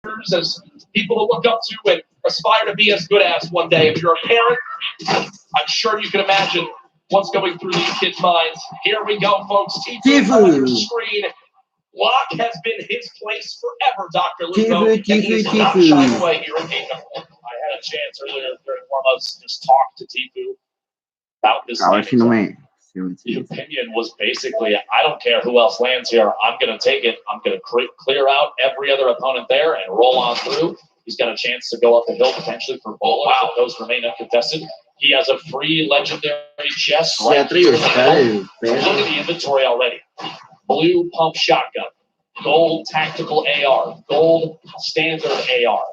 as people to look up to and aspire to be as good as one day. If you're a parent, I'm sure you can imagine what's going through these kids' minds. Here we go, folks. Tifu on your screen. Block has been his place forever, Dr. Lupo, and he's not shying away here in game number 1. I had a chance earlier during warm-ups to just talk to Tifu about this. The opinion was basically, I don't care who else lands here. I'm going to take it. I'm going to clear out every other opponent there and roll on through. He's got a chance to go up the hill potentially for both. Wow, those remain uncontested. He has a free legendary chest right here. Look at the inventory already. Blue pump shotgun, gold tactical AR, gold standard AR,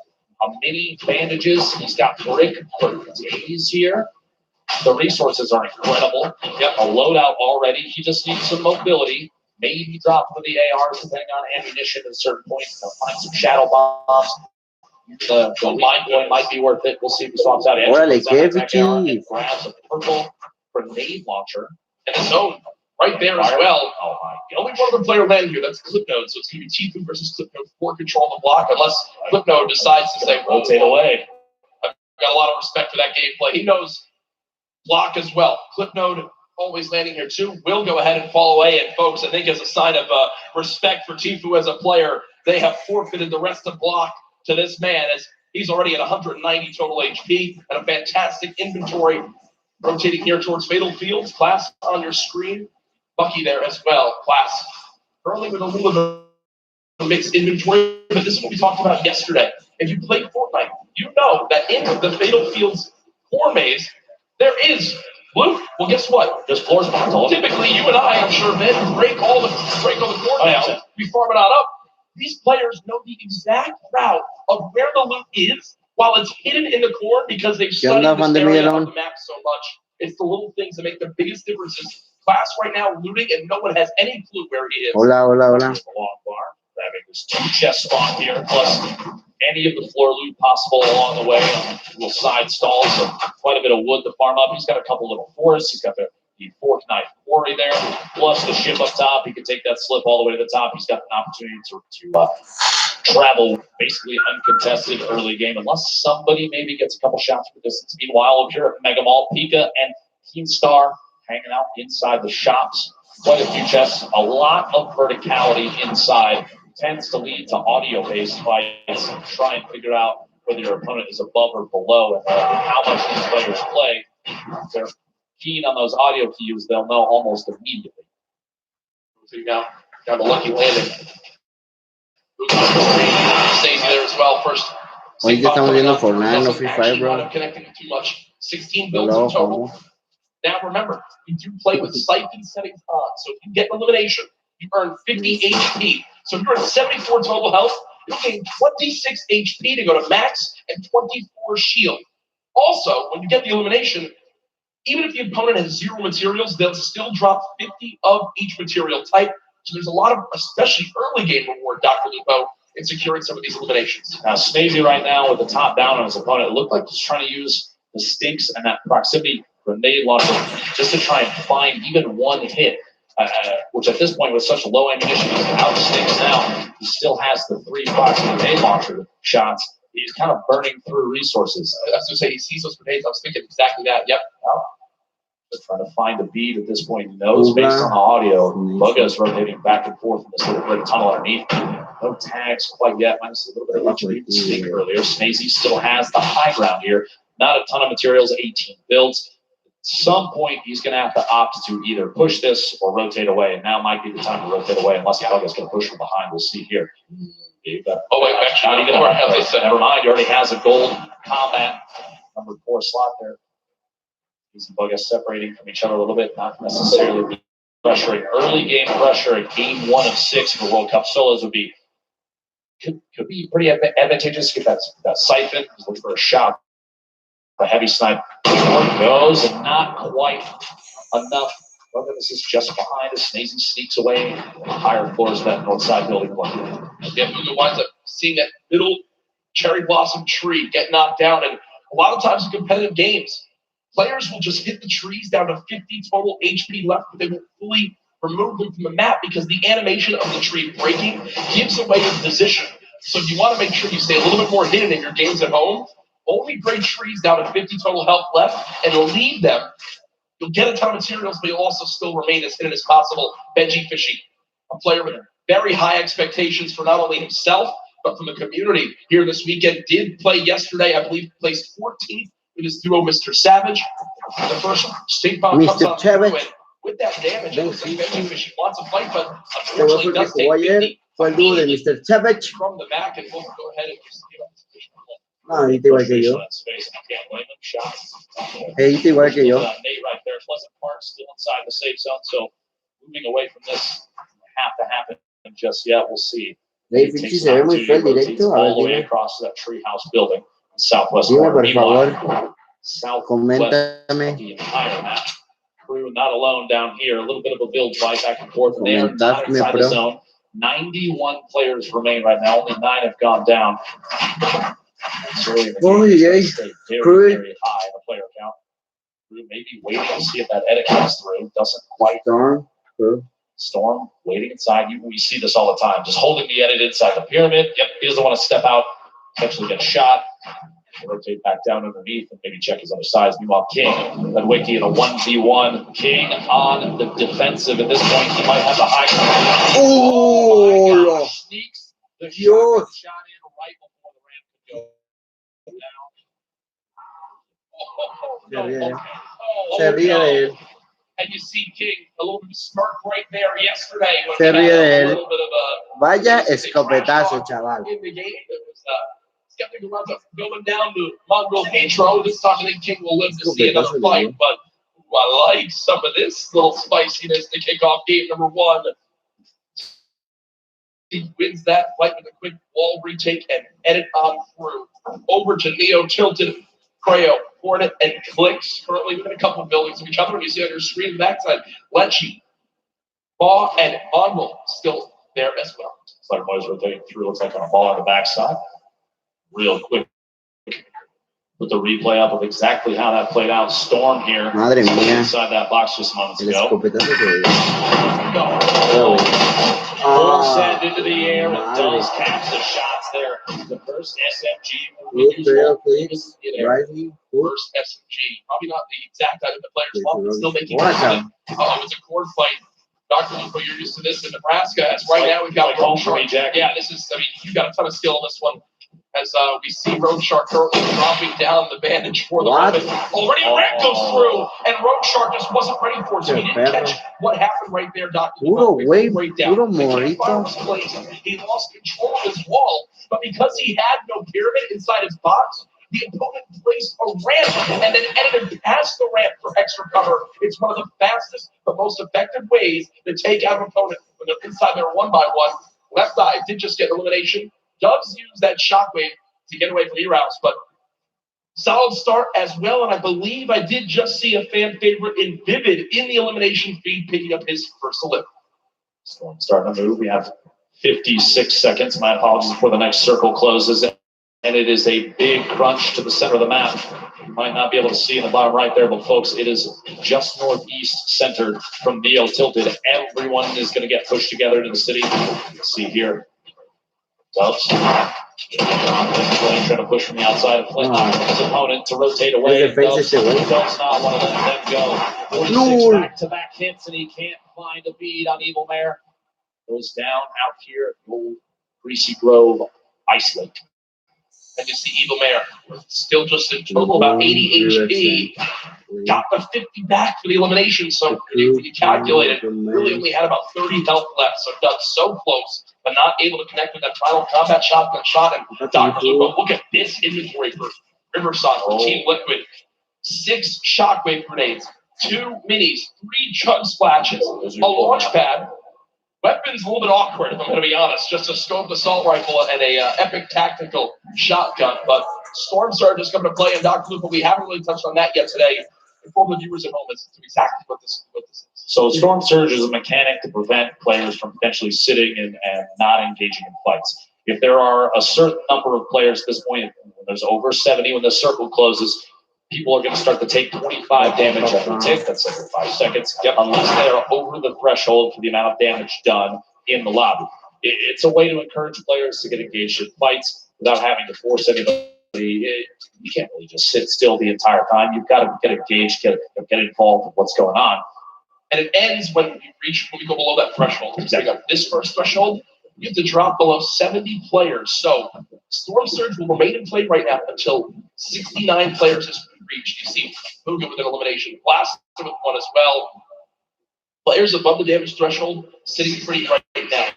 a mini bandages. He's got brick for days here. The resources are incredible. Yep, a loadout already. He just needs some mobility. Maybe drop for the ARs depending on ammunition at a certain point. He'll find some shadow bombs. The line point might be worth it. We'll see if he swaps out and grabs a purple grenade launcher and his own right there as well. Oh my! Only one other player landing here. That's Clipnode. So it's going to be Tifu versus Clipnode for control of the block, unless Clipnode decides to say rotate away. I've got a lot of respect for that gameplay. He knows block as well. Clipnode always landing here too. Will go ahead and fall away. And folks, I think as a sign of respect for Tifu as a player, they have forfeited the rest of block to this man, as he's already at 190 total HP and a fantastic inventory. Rotating here towards Fatal Fields. Class on your screen. Bucky there as well. Class currently with a little bit of mixed inventory, but this is what we talked about yesterday. If you played Fortnite, you know that in the Fatal Fields core maze, there is blue. Well, guess what? There's floors behind all. Typically, you and I'm sure, men break all the core down. We farm it on up. These players know the exact route of where the loot is while it's hidden in the core because they've studied this area on the map so much. It's the little things that make the biggest differences. Class right now looting, and no one has any clue where he is. Hola. Long bar, grabbing this 2 chest spawn here, plus any of the floor loot possible along the way. Little side stalls, so quite a bit of wood to farm up. He's got a couple little forests. He's got the fork knife quarry there, plus the ship up top. He can take that slip all the way to the top. He's got an opportunity to travel basically uncontested early game, unless somebody maybe gets a couple shots for distance. Meanwhile, over here at Mega Mall, Pika and Keenstar hanging out inside the shops. Quite a few chests. A lot of verticality inside tends to lead to audio-based fights. Try and figure out whether your opponent is above or below and how much these players play. If they're keen on those audio cues, they'll know almost immediately. So you got the lucky landing. Stays there as well. First. Hoy ya estamos viendo Fortnite, no Free Fire, bro. Connecting too much. 16 builds in total. Now remember, we do play with siphon settings on, so if you get elimination, you earn 50 HP. So if you're at 74 total health, you're getting 26 HP to go to max and 24 shield. Also, when you get the elimination, even if the opponent has 0 materials, they'll still drop 50 of each material type. So there's a lot of, especially early game reward, Dr. Lupo, in securing some of these eliminations. Now, Snazy right now with the top down on his opponent, it looked like he's trying to use the stinks and that proximity grenade launcher just to try and find even one hit, which at this point with such low ammunition, he's out of stinks now. He still has the 3 proximity grenade launcher shots. He's kind of burning through resources. I was going to say, he sees those grenades. I was thinking exactly that. Yep. Well, just trying to find a beat at this point. He knows based on the audio. Bugga is rotating back and forth in this little brick tunnel underneath. No tags quite yet. Minus a little bit of luxury sneak earlier. Snazy still has the high ground here. Not a ton of materials, 18 builds. At some point, he's going to have to opt to either push this or rotate away. And now might be the time to rotate away, unless Bugga's going to push from behind. We'll see here. Not even never mind. He already has a gold combat number 4 slot there. He's Bugga separating from each other a little bit, not necessarily pressuring. Early game pressure at game 1 of 6 for World Cup solos would be could be pretty advantageous. Get that siphon. He's looking for a shot. The heavy snipe goes and not quite enough. Bugga, this is just behind us. Snazy sneaks away. Higher floors of that north side building. Again, Bugga winds up seeing that middle cherry blossom tree get knocked down. And a lot of times in competitive games, players will just hit the trees down to 50 total HP left, but they will fully remove them from the map because the animation of the tree breaking gives away the position So you want to make sure you stay a little bit more hidden in your games at home. Only break trees down to 50 total health left and leave them. You'll get a ton of materials, but you'll also still remain as hidden as possible. Benji Fishy, a player with very high expectations for not only himself, but from the community here this weekend. Did play yesterday, I believe, placed 14th with his duo, Mr. Savage. The first state bomb comes on through, and with that damage, it looks like Benji Fishy wants a fight, but unfortunately does take 50 from the back, and we'll go ahead and just No, viste igual que yo. Viste igual que yo. Nate right there. Pleasant Park still inside the safe zone, so moving away from this have to happen just yet. We'll see. Dave Fishy se ve muy feo directo. A ver, all the way across that treehouse building in southwest dime por corner. favor. Southwest Coméntame. the entire map. Crew not alone down here. A little bit of a build fight back and forth. They are not inside the zone. 91 players remain right now. Only 9 have gone down. Very, very high in the player count. Crew maybe waiting to see if that edit comes through. Doesn't quite. Storm waiting inside. We see this all the time. Just holding the edit inside the pyramid. Yep, he doesn't want to step out, potentially get shot. Rotate back down underneath and maybe check his other sides. Meanwhile, King, that Wiki in a 1v1. King on the defensive. At this point, he might have the high ground. Oh my gosh. Sneaks the shot in right before the ramp could go down. Se ríe de él. And you see King a little bit of smirk right there yesterday. Se ríe de él. Vaya escopetazo, chaval. In the game, it was skeptical runs up going down to Mongrel Petro. This time I think King will live to see another fight, but I like some of this little spiciness to kick off game number 1. He wins that fight with a quick wall retake and edit on through. Over to Neo Tilted, Creo, Hornet, and Clicks. Currently within a couple of buildings of each other. You see on your screen, the backside, Lechy, Baugh, and Mongrel still there as well. Slayer Boys rotating through. Looks like on a ball on the backside. Real quick. Put the replay up of exactly how that played out. Storm here. Madre mía. Inside that box just moments ago. Escopetazo que Full send into the air and does catch the shots there. The first SMG. First SMG. Probably not the exact item the players want, but still making it. Oh, it's a cord fight. Dr. Lupo, you're used to this in Nebraska. As right now we've got Road Shark. Yeah, this is, I mean, you've got a ton of skill in this one. As we see Road Shark currently dropping down the bandage for the moment. Already Red goes through, and Road Shark just wasn't ready for it. So he didn't catch what happened right there, Dr. Puro güey, puro The morito. campfire was placed. He lost control of his wall, but because he had no pyramid inside his box, the opponent placed a ramp and then edited past the ramp for extra cover. It's one of the fastest but most effective ways to take out an opponent when they're inside their 1x1. Left eye did just get elimination. Does use that shockwave to get away from E-Rouse, but solid start as well. And I believe I did just see a fan favorite in Vivid in the elimination feed picking up his first elip. Storm starting to move. We have 56 seconds. My apologies before the next circle closes. And it is a big crunch to the center of the map. You might not be able to see in the bottom right there, but folks, it is just northeast centered from Neo Tilted. Everyone is going to get pushed together to the city. Let's see here. Dubs. Trying to push from the outside of Flint. His opponent to rotate away. Dubs does not want to let them go. 46 back-to-back hits, and he can't find a bead on Evil Mare. Goes down out here at the old Greasy Grove Ice Lake. And you see Evil Mare still just in total about 80 HP. Got the 50 back for the elimination. So when you calculate it, really only had about 30 health left. So Doug's so close, but not able to connect with that final combat shotgun shot. And Dr. Lupo, look at this inventory for Riverside for Team Liquid. 6 shockwave grenades, 2 minis, 3 chug splashes, a launch pad. Weapon's a little bit awkward, if I'm going to be honest. Just a scoped assault rifle and a epic tactical shotgun. But Storm Surge is coming to play, and Dr. Lupo, we haven't really touched on that yet today. For the viewers at home, as to exactly what this is. So Storm Surge is a mechanic to prevent players from potentially sitting and not engaging in fights. If there are a certain number of players at this point, when there's over 70 when the circle closes, people are going to start to take 25 damage every tick. That's every 5 seconds. Unless they are over the threshold for the amount of damage done in the lobby. it's a way to encourage players to get engaged in fights without having to force anybody. You can't really just sit still the entire time. You've got to get engaged, get involved with what's going on. And it ends when we go below that threshold. Exactly. This first threshold, you have to drop below 70 players. So Storm Surge will remain in play right now until 69 players has been reached. You see Muga with an elimination, Blast with one as well. Players above the damage threshold sitting pretty right now.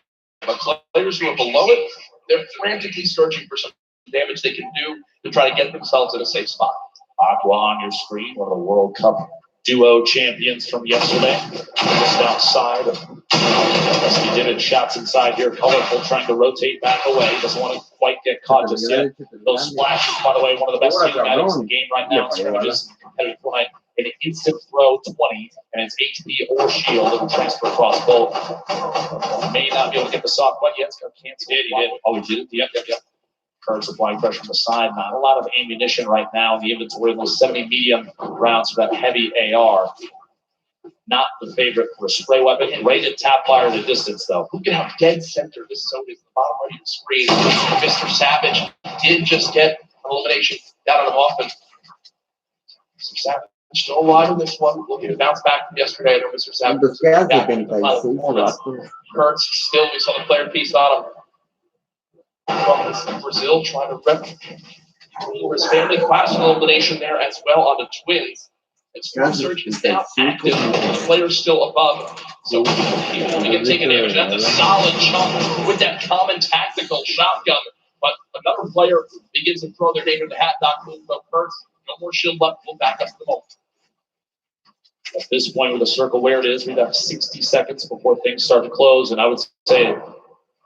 But players who are below it, they're frantically searching for some damage they can do to try to get themselves in a safe spot. Aqua on your screen, one of the World Cup duo champions from yesterday. Just outside. He did it. Shots inside here. Colorful trying to rotate back away. Doesn't want to quite get caught just yet. Those splashes, by the way, one of the best cinematics in the game right now. Scrimmages, competitive line. An instant throw 20, and it's HP or shield. It'll transfer across both. May not be able to get this off quite yet. Can't see it. He did. Oh, he did it. Yep. Currents applying pressure from the side. Not a lot of ammunition right now in the inventory. Only 70 medium rounds for that heavy AR. Not the favorite for a spray weapon. Rated tap fire at a distance, though. Who can have dead center? This zone is the bottom right of the screen. Mr. Savage did just get an elimination down on him often. Mr. Savage still alive in this one. Looking to bounce back from yesterday. I know Mr. Savage was back in the final performance. Kurtz still, we saw the player piece on him. From Brazil trying to rep his family class elimination there as well on the Twins. And Storm Surge is now active. The player's still above. So people will begin taking damage. That's a solid chunk with that common tactical shotgun. But another player begins to throw their name in the hat. But Kurtz, no more shield left. We'll back up to the moment. At this point, with the circle where it is, we have 60 seconds before things start to close. And I would say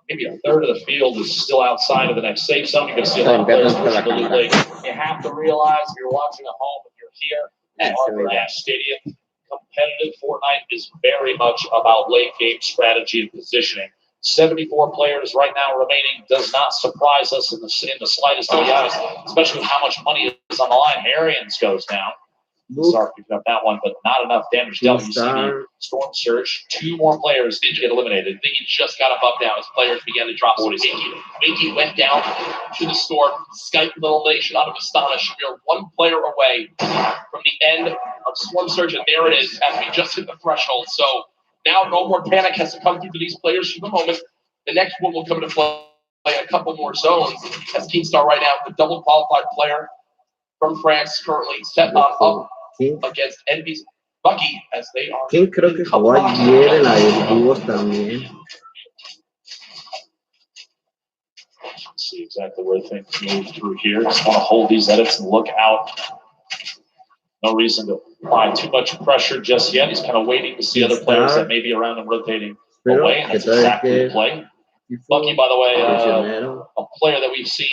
maybe a third of the field is still outside of the next safe zone. You're going to see a lot of players pushing the loot lane. You have to realize if you're watching at home, if you're here at Arthur Ashe Stadium, competitive Fortnite is very much about late game strategy and positioning. 74 players right now remaining does not surprise us in the slightest, to be honest, especially with how much money is on the line. Arians goes down. Start picking up that one, but not enough damage dealt. You see the Storm Surge. 2 more players did get eliminated. I think he just got up now as players began to drop. So Winky went down to the storm. Skype with elimination out of Astonish. We are 1 player away from the end of Storm Surge, and there it is as we just hit the threshold. So now no more panic has to come through to these players for the moment. The next one will come into play in a couple more zones. As Keemstar right now, the double qualified player from France currently set up against Envy's Bucky as they are. ¿Quién creo que jugó ayer en la de dúos también? See exactly where things move through here. Just want to hold these edits and look out. No reason to apply too much pressure just yet. He's kind of waiting to see other players that may be around him rotating away. And that's exactly the play. Bucky, by the way, a player that we've seen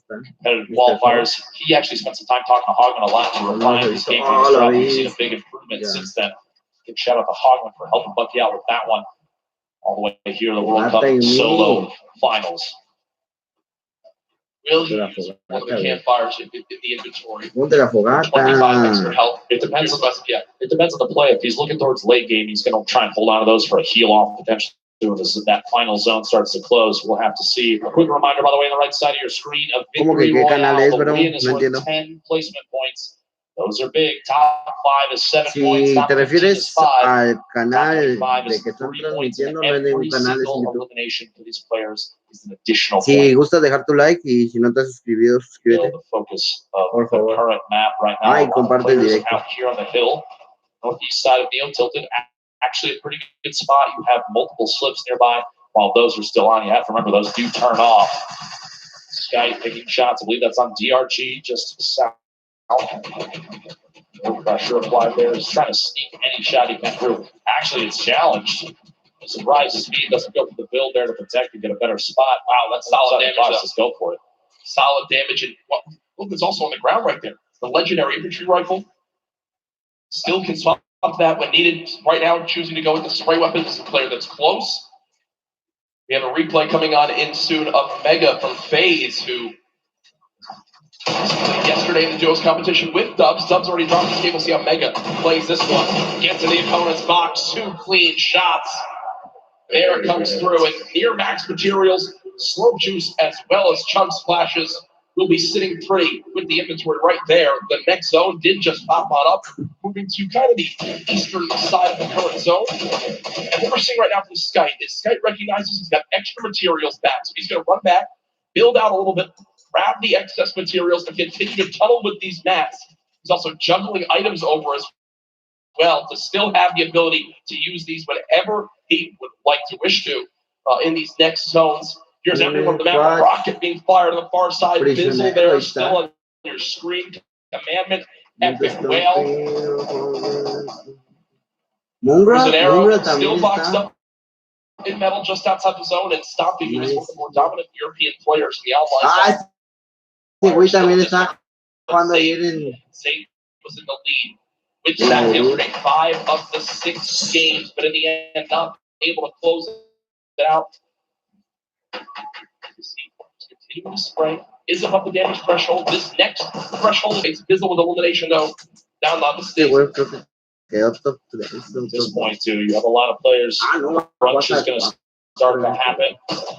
competitive qualifiers. He actually spent some time talking to Hogman a lot to refine his game. We've seen a big improvement since then. Give shout out to Hogman for helping Bucky out with that one. All the way here, the World Cup solo finals. Really, one of the campfires in the inventory. 25 extra health. It depends on the play. If he's looking towards late game, he's going to try and hold on to those for a heal off potentially. That final zone starts to close. We'll have to see. A quick reminder, by the way, on the right side of your screen, of Victory Royale. The win is worth 10 placement points. Those are big. Top 5 is 7 points. Si te refieres al canal de que están transmitiendo, no es ningún canal, es YouTube. Si gustas dejar tu like y si no te has suscribido, suscríbete. Por favor. Y comparte el directo. Northeast side of Neo Tilted. Actually a pretty good spot. You have multiple slips nearby. While those are still on, you have to remember those do turn off. Sky picking shots. I believe that's on DRG just south. No pressure applied there. He's trying to sneak any shot he can through. Actually, it's challenged. I'm surprised his speed doesn't go for the build there to protect and get a better spot. Wow, that's solid damage. Let's go for it. Solid damage. And look, it's also on the ground right there. The legendary infantry rifle still can swap that when needed. Right now, choosing to go with the spray weapon. This is a player that's close. We have a replay coming on in soon of Mega from FaZe, who yesterday in the duos competition with Dubs. Dubs already dropped his game. We'll see how Mega plays this one. Gets in the opponent's box. 2 clean shots. There it comes through, and near max materials, slow juice as well as chunk splashes will be sitting pretty with the inventory right there. The next zone did just pop on up, moving to kind of the eastern side of the current zone. And what we're seeing right now from Skite is Skite recognizes he's got extra materials back, so he's going to run back, build out a little bit, grab the excess materials, and continue to tunnel with these mats. He's also juggling items over as well to still have the ability to use these whenever he would like to wish to in these next zones. Here's everyone on the map. Rocket being fired on the far side. Bizzle there still on your screen. Commandment. Epic Whale. There's an arrow still boxed up in metal just outside the zone and stopping you as one of the more dominant European players in the online side. Zay was in the lead with that yesterday, 5 of the 6 games, but in the end, not able to close it out. Continuing to spray is above the damage threshold. This next threshold is Bizzle with elimination, though. Down on the stage. At this point, too, you have a lot of players. Crunch is going to start to happen.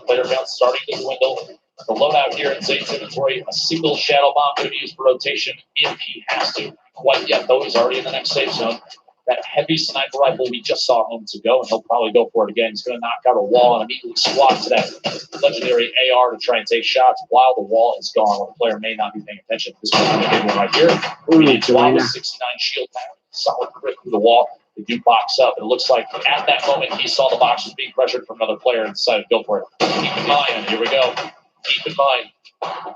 Player count starting to dwindle. The loadout here in Zane's inventory, a single shadow bomb going to be used for rotation if he has to. Quite yet, though, he's already in the next safe zone. That heavy sniper rifle we just saw moments ago, and he'll probably go for it again. He's going to knock out a wall and immediately swat to that legendary AR to try and take shots while the wall is gone, where the player may not be paying attention. This one's a big one right here. While the 69 shield pack, solid crit through the wall. They do box up. It looks like at that moment he saw the box was being pressured from another player and decided to go for it. Keep in mind, here we go. Keep in mind,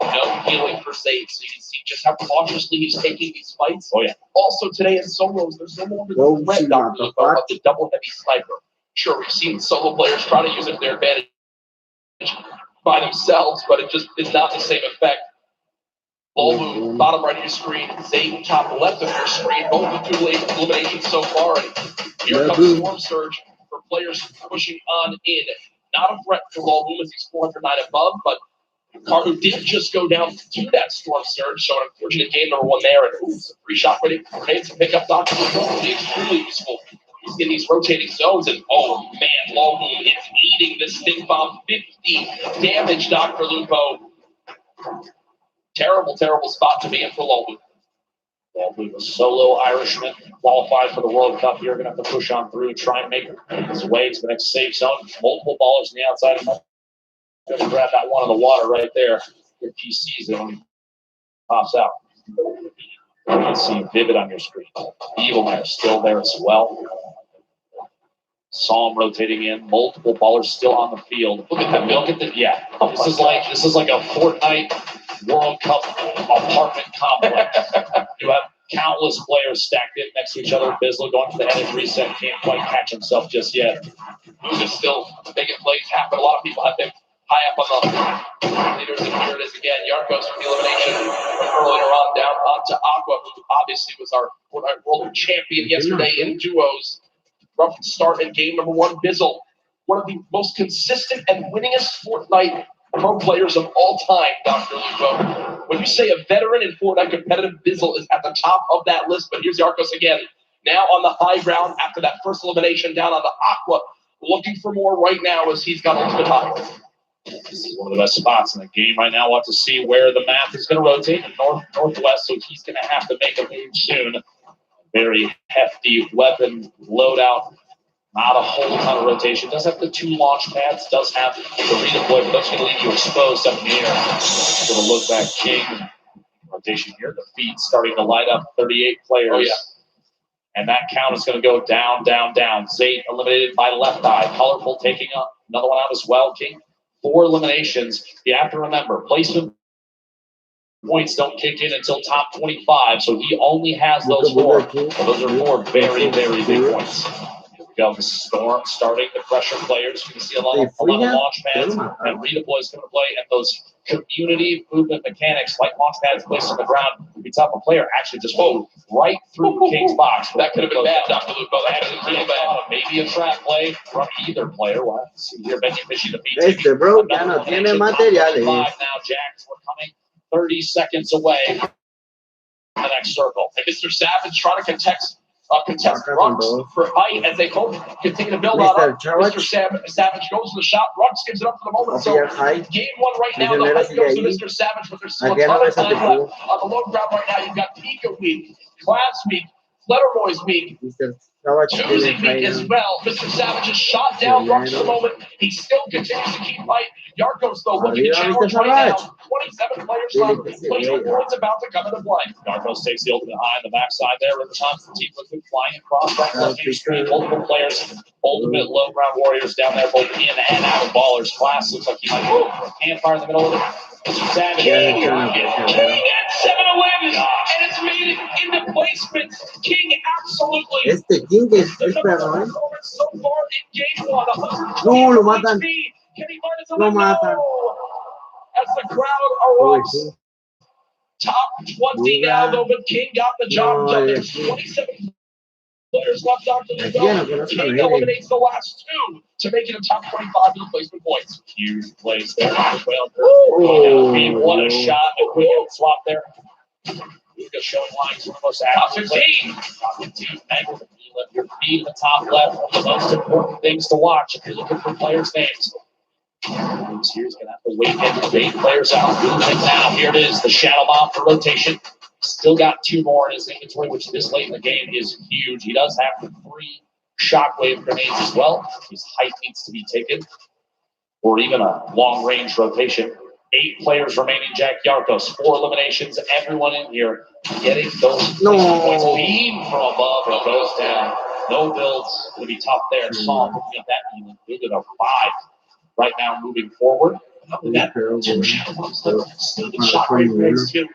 no healing for Zay, so you can see just how cautiously he's taking these fights. Oh, yeah. Also, today in solos, there's no longer the threat of the double heavy sniper. Sure, we've seen solo players try to use it to their advantage by themselves, but it just is not the same effect. Lolu, bottom right of your screen, Zay, top left of your screen, both the 2 eliminations so far. And here comes Storm Surge for players pushing on in. Not a threat for Lolu as he's 409 above, but Karu did just go down to that Storm Surge, so an unfortunate game number 1 there, and some free shot rating grenades to pick up Dr. Lupo. It's extremely useful. He's in these rotating zones, and oh man, Lolu is eating the stink bomb. 50 damage, Dr. Lupo. Terrible, terrible spot to be in for Lolu. Lolu, a solo Irishman, qualified for the World Cup here, going to have to push on through, try and make his way to the next safe zone. Multiple ballers on the outside of going to grab that one in the water right there if he sees it when he pops out. You can see Vivid on your screen. Evilmare still there as well. Saw him rotating in. Multiple ballers still on the field. Look at that. Look at the This is like a Fortnite World Cup apartment complex. You have countless players stacked in next to each other. Bizzle going for the headed reset. Can't quite catch himself just yet. Who's still making plays happen. A lot of people have been high up on the leaders, and here it is again. Yarkos from the elimination earlier on down onto Aqua, who obviously was our world champion yesterday in duos. Rough start in game number 1. Bizzle, one of the most consistent and winningest Fortnite pro players of all time, Dr. Lupo. When you say a veteran in Fortnite competitive, Bizzle is at the top of that list, but here's Yarkos again. Now on the high ground after that first elimination down on the Aqua, looking for more right now as he's got ultimate high. This is one of the best spots in the game right now. We'll have to see where the map is going to rotate in northwest, so he's going to have to make a move soon. Very hefty weapon loadout. Not a whole ton of rotation. Does have the 2 launch pads. Does have the redeploy, but that's going to leave you exposed up in the air. Going to look back. King rotation here. The feed starting to light up. 38 players. Oh, yeah. And that count is going to go down, down, down. Zay eliminated by left eye. Colorful taking up another one out as well. King, 4 eliminations. You have to remember, placement points don't kick in until top 25, so he only has those 4. Those are 4 very, very big points. Here we go. The Storm starting to pressure players. You can see a lot of launch pads and redeploys coming to play, and those community movement mechanics like launch pads placed on the ground. It's up a player actually just right through King's box. That could have been bad, Dr. Lupo. That could have been real bad. Maybe a trap play from either player. We'll have to see here. Benji Fishy, the beat. Bro, ya no tiene materiales. Now, Jacks, we're coming 30 seconds away from the next circle. And Mr. Savage trying to contest contested Rux for height as they both continue to build on up. Mr. Savage goes to the shot. Rux gives it up for the moment. So game one right now, the height goes to Mr. Savage, but there's still a ton of time left. On the low ground right now, you've got Pika week, Class week, Letterboys week, Tuesday week as well. Mr. Savage is shot down Rux for the moment. He still continues to keep height. Yarkos, though, looking to challenge right now. 27 players left. Placement points about to come into play. Yarkos takes the ultimate high on the backside there. In the Constantine looking flying across that left screen. Multiple players. Ultimate low ground warriors down there, both in and out of ballers. Class looks like he might go hand fire in the middle of it. Mr. Savage. King at 7-Eleven, and it's made it into placement. King absolutely. King es perro, ¿eh? So far in game one. No, lo matan. Lo matan. As the crowd erupts. Top 20 now, though, but King got the job done. There's 27 players left, Dr. Lugo. King eliminates the last two to make it a top 25 in placement points. Huge plays there. What a shot. A quick flop there. Lugo showing lines for the most active. Top 15. Angle. You left your feet in the top left. One of the most important things to watch if you're looking for players' names. Here's going to have to wait and fade players out. And now, here it is, the Shadow Bomb for rotation. Still got two more in his inventory, which this late in the game is huge. He does have 3 Shockwave grenades as well. His height needs to be taken, or even a long-range rotation. 8 players remaining, Jack Yarkos. 4 eliminations. Everyone in here getting those points. Beam from above. It goes down. No builds. Going to be tough there. Saw looking at that. Moved it up 5. Right now, moving forward. That 2 Shadow Bombs. Still the Shockwave grenades too.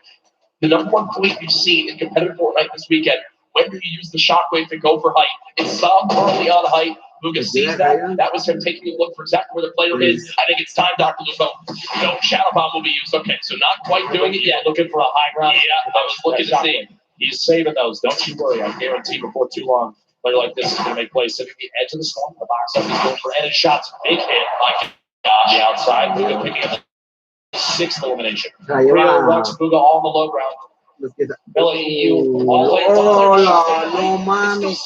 The number one point you've seen in competitive Fortnite this weekend, when do you use the Shockwave to go for height? It's Sam currently on height. Luga sees that. That was him taking a look for exactly where the player is. I think it's time, Dr. Lugo. No Shadow Bomb will be used. Okay, so not quite doing it yet. Looking for a high ground. Yeah, I was looking to see. He's saving those. Don't you worry. I guarantee before too long, a player like this is going to make plays. Sitting at the edge of the storm, the box up. He's going for edge shots. Big hit. My gosh. The outside. Luga picking up 6th elimination. Rux, Buga all on the low ground. Billy, you always no mames.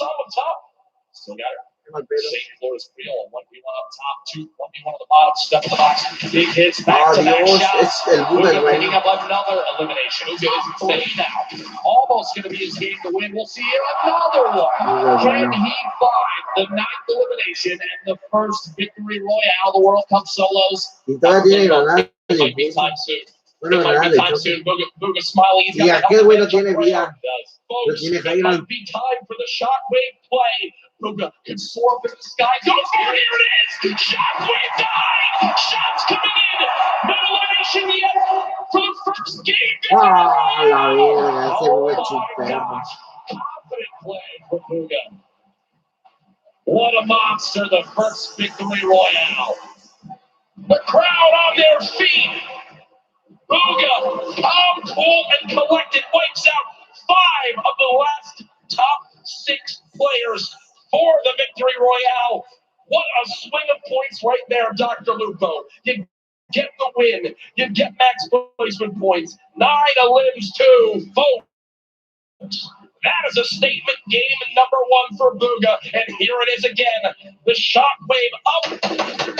Still got it. St. Flor's real. 1v1 up top, 2, 1v1 on the bottom, step in the box. Big hits, back-to-back shots. Luga picking up another elimination. Luga is 3 now. Almost going to be his game to win. We'll see another one. Can he find the 9th elimination and the first victory royale the World Cup solos? It might be time soon. Bueno, might be time soon. Buga smiling. He's got aquel güey lo tiene vía. Folks, it might be time for the Shockwave play. Buga can soar up in the sky. Go for it. Here it is. Shockwave died. Shots coming in. No elimination yet for the first game. La verga, ese güey chupero. Confident play for Buga. What a monster. The first victory royale. The crowd on their feet. Buga, calm, cool, and collected, wipes out 5 of the last top 6 players for the victory royale. What a swing of points right there, Dr. Lupo. You get the win. You get max placement points. 9 elims to vote. That is a statement game number 1 for Buga. And here it is again. The Shockwave up.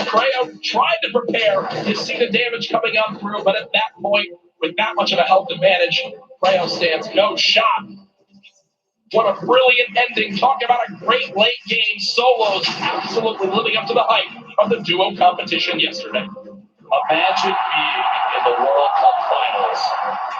Creo tried to prepare to see the damage coming on through, but at that point, with that much of a health advantage, Creo stands no shot. What a brilliant ending. Talk about a great late game. Solos absolutely living up to the hype of the duo competition yesterday. Imagine being in the World Cup finals,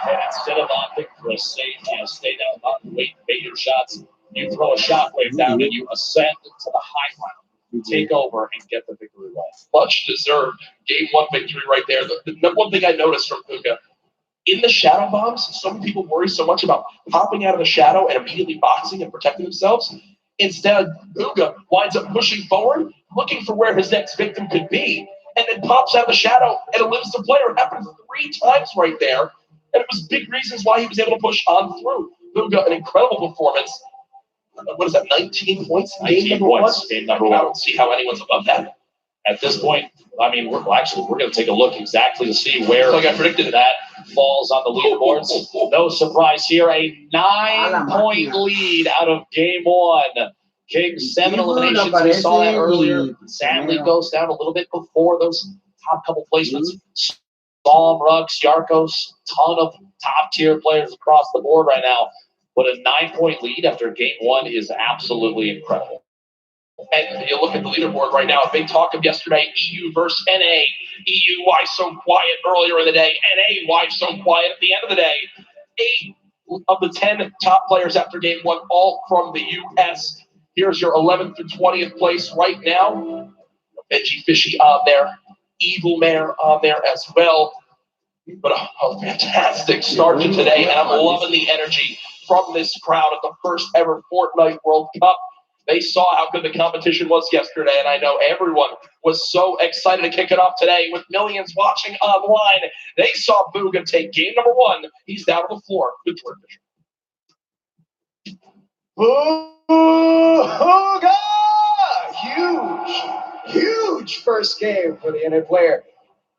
and instead of opting for a safe, stay down, wait your shots, you throw a Shockwave down and you ascend to the high ground, take over, and get the victory away. Much deserved game 1 victory right there. The one thing I noticed from Buga, in the Shadow Bombs, so many people worry so much about popping out of the shadow and immediately boxing and protecting themselves. Instead, Buga winds up pushing forward, looking for where his next victim could be, and then pops out of the shadow and eliminates the player. It happened 3 times right there, and it was big reasons why he was able to push on through. Buga, an incredible performance. What is that, 19 points? 19 points. Game number 1. I don't see how anyone's above that. At this point, I mean, we're going to take a look exactly to see where, like I predicted, that falls on the leaderboards. No surprise here. A 9-point lead out of game one. Kings 7 eliminations. We saw that earlier. Sadly, goes down a little bit before those top couple placements. Psalm, Ruggs, Yarkos, ton of top-tier players across the board right now. But a 9-point lead after game one is absolutely incredible. And you look at the leaderboard right now, a big talk of yesterday, EU versus NA. EU, why so quiet earlier in the day? NA, why so quiet at the end of the day? 8 of the 10 top players after game one, all from the US. Here's your 11th to 20th place right now. Veggie Fishy on there. Evil Mare on there as well. But a fantastic start to today, and I'm loving the energy from this crowd at the first ever Fortnite World Cup. They saw how good the competition was yesterday, and I know everyone was so excited to kick it off today with millions watching online. They saw Booga take game number one. He's down on the floor. Good work. Booga! Huge first game for the NA player.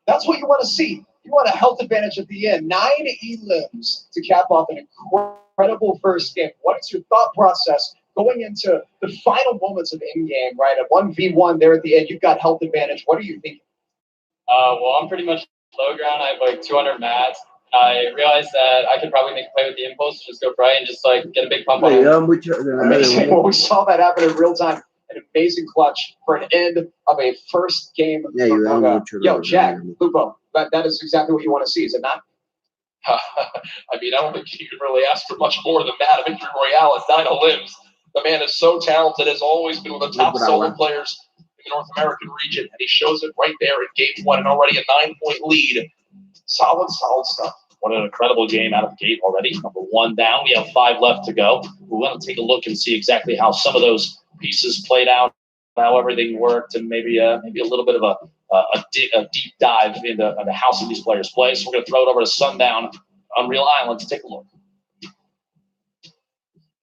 That's what you want to see. You want a health advantage at the end. 9 elims to cap off an incredible first game. What is your thought process going into the final moments of in-game, right? At 1v1 there at the end, you've got health advantage. What are you thinking? Well, I'm pretty much low ground. I have like 200 mats. I realized that I could probably make a play with the impulse, just go fry and just like get a big pump on it. Amazing. Well, we saw that happen in real time. An amazing clutch for an end of a first game. Yo, Jack, Lupo, that is exactly what you want to see, is it not? I mean, I don't think you can really ask for much more than that. A victory royale at 9 limbs. The man is so talented, has always been one of the top solo players in the North American region, and he shows it right there in game one, and already a 9-point lead. Solid stuff. What an incredible game out of the gate already. Number one down. We have 5 left to go. We want to take a look and see exactly how some of those pieces played out, how everything worked, and maybe a little bit of a deep dive into how some of these players play. So we're going to throw it over to Sundown, Unreal Island, to take a look.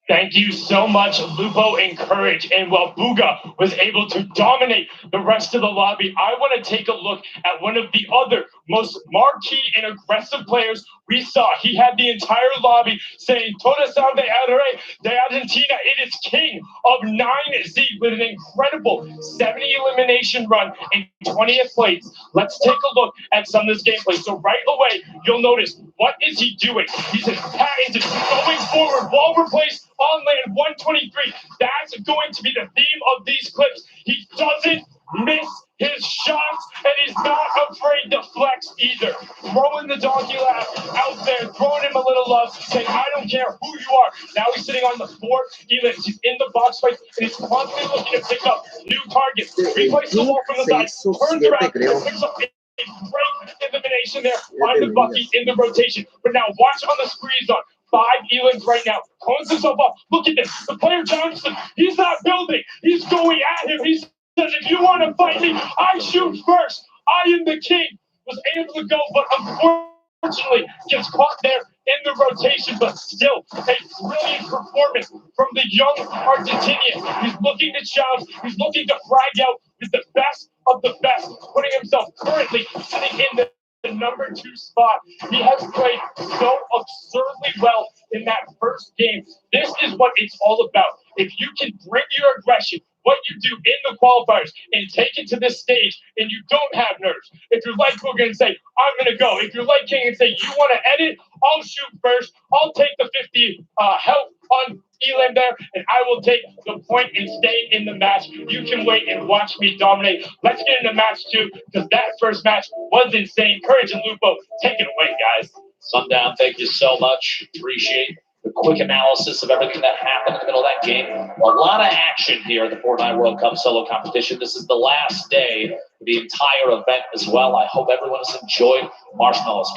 Thank you so much, Lupo and Courage. And while Booga was able to dominate the rest of the lobby, I want to take a look at one of the other most marquee and aggressive players we saw. He had the entire lobby saying, Toda salve al rey de Argentina. It is king of 9Z with an incredible 70 elimination run in 20th place. Let's take a look at some of this gameplay. So right away, you'll notice, what is he doing? He's patented going forward, ball replaced on land 123. That's going to be the theme of these clips. He doesn't miss his shots, and he's not afraid to flex either. Throwing the donkey laugh out there, throwing him a little love, saying, I don't care who you are. Now he's sitting on the floor. He's in the box fight, and he's constantly looking to pick up new targets. Replaces the wall from the side, turns around, and picks up a great elimination there on the Bucky in the rotation. But now watch on the squeeze on. 5 elims right now. Cones himself up. Look at this. The player Johnson, he's not building. He's going at him. He says, if you want to fight me, I shoot first. I am the king. Was able to go, but unfortunately gets caught there in the rotation, but still a brilliant performance from the young Argentinian. He's looking to challenge. He's looking to frag out with the best of the best, putting himself currently sitting in the number 2 spot. He has played so absurdly well in that first game. This is what it's all about. If you can bring your aggression, what you do in the qualifiers, and take it to this stage, and you don't have nerves. If you're like Booga and say, I'm going to go. If you're like King and say, you want to edit, I'll shoot first. I'll take the 50 health on Elam there, and I will take the point and stay in the match. You can wait and watch me dominate. Let's get into match 2, because that first match was insane. Courage and Lupo, take it away, guys. Sundown, thank you so much. Appreciate the quick analysis of everything that happened in the middle of that game. A lot of action here at the Fortnite World Cup solo competition. This is the last day of the entire event as well. I hope everyone has enjoyed Marshmallow's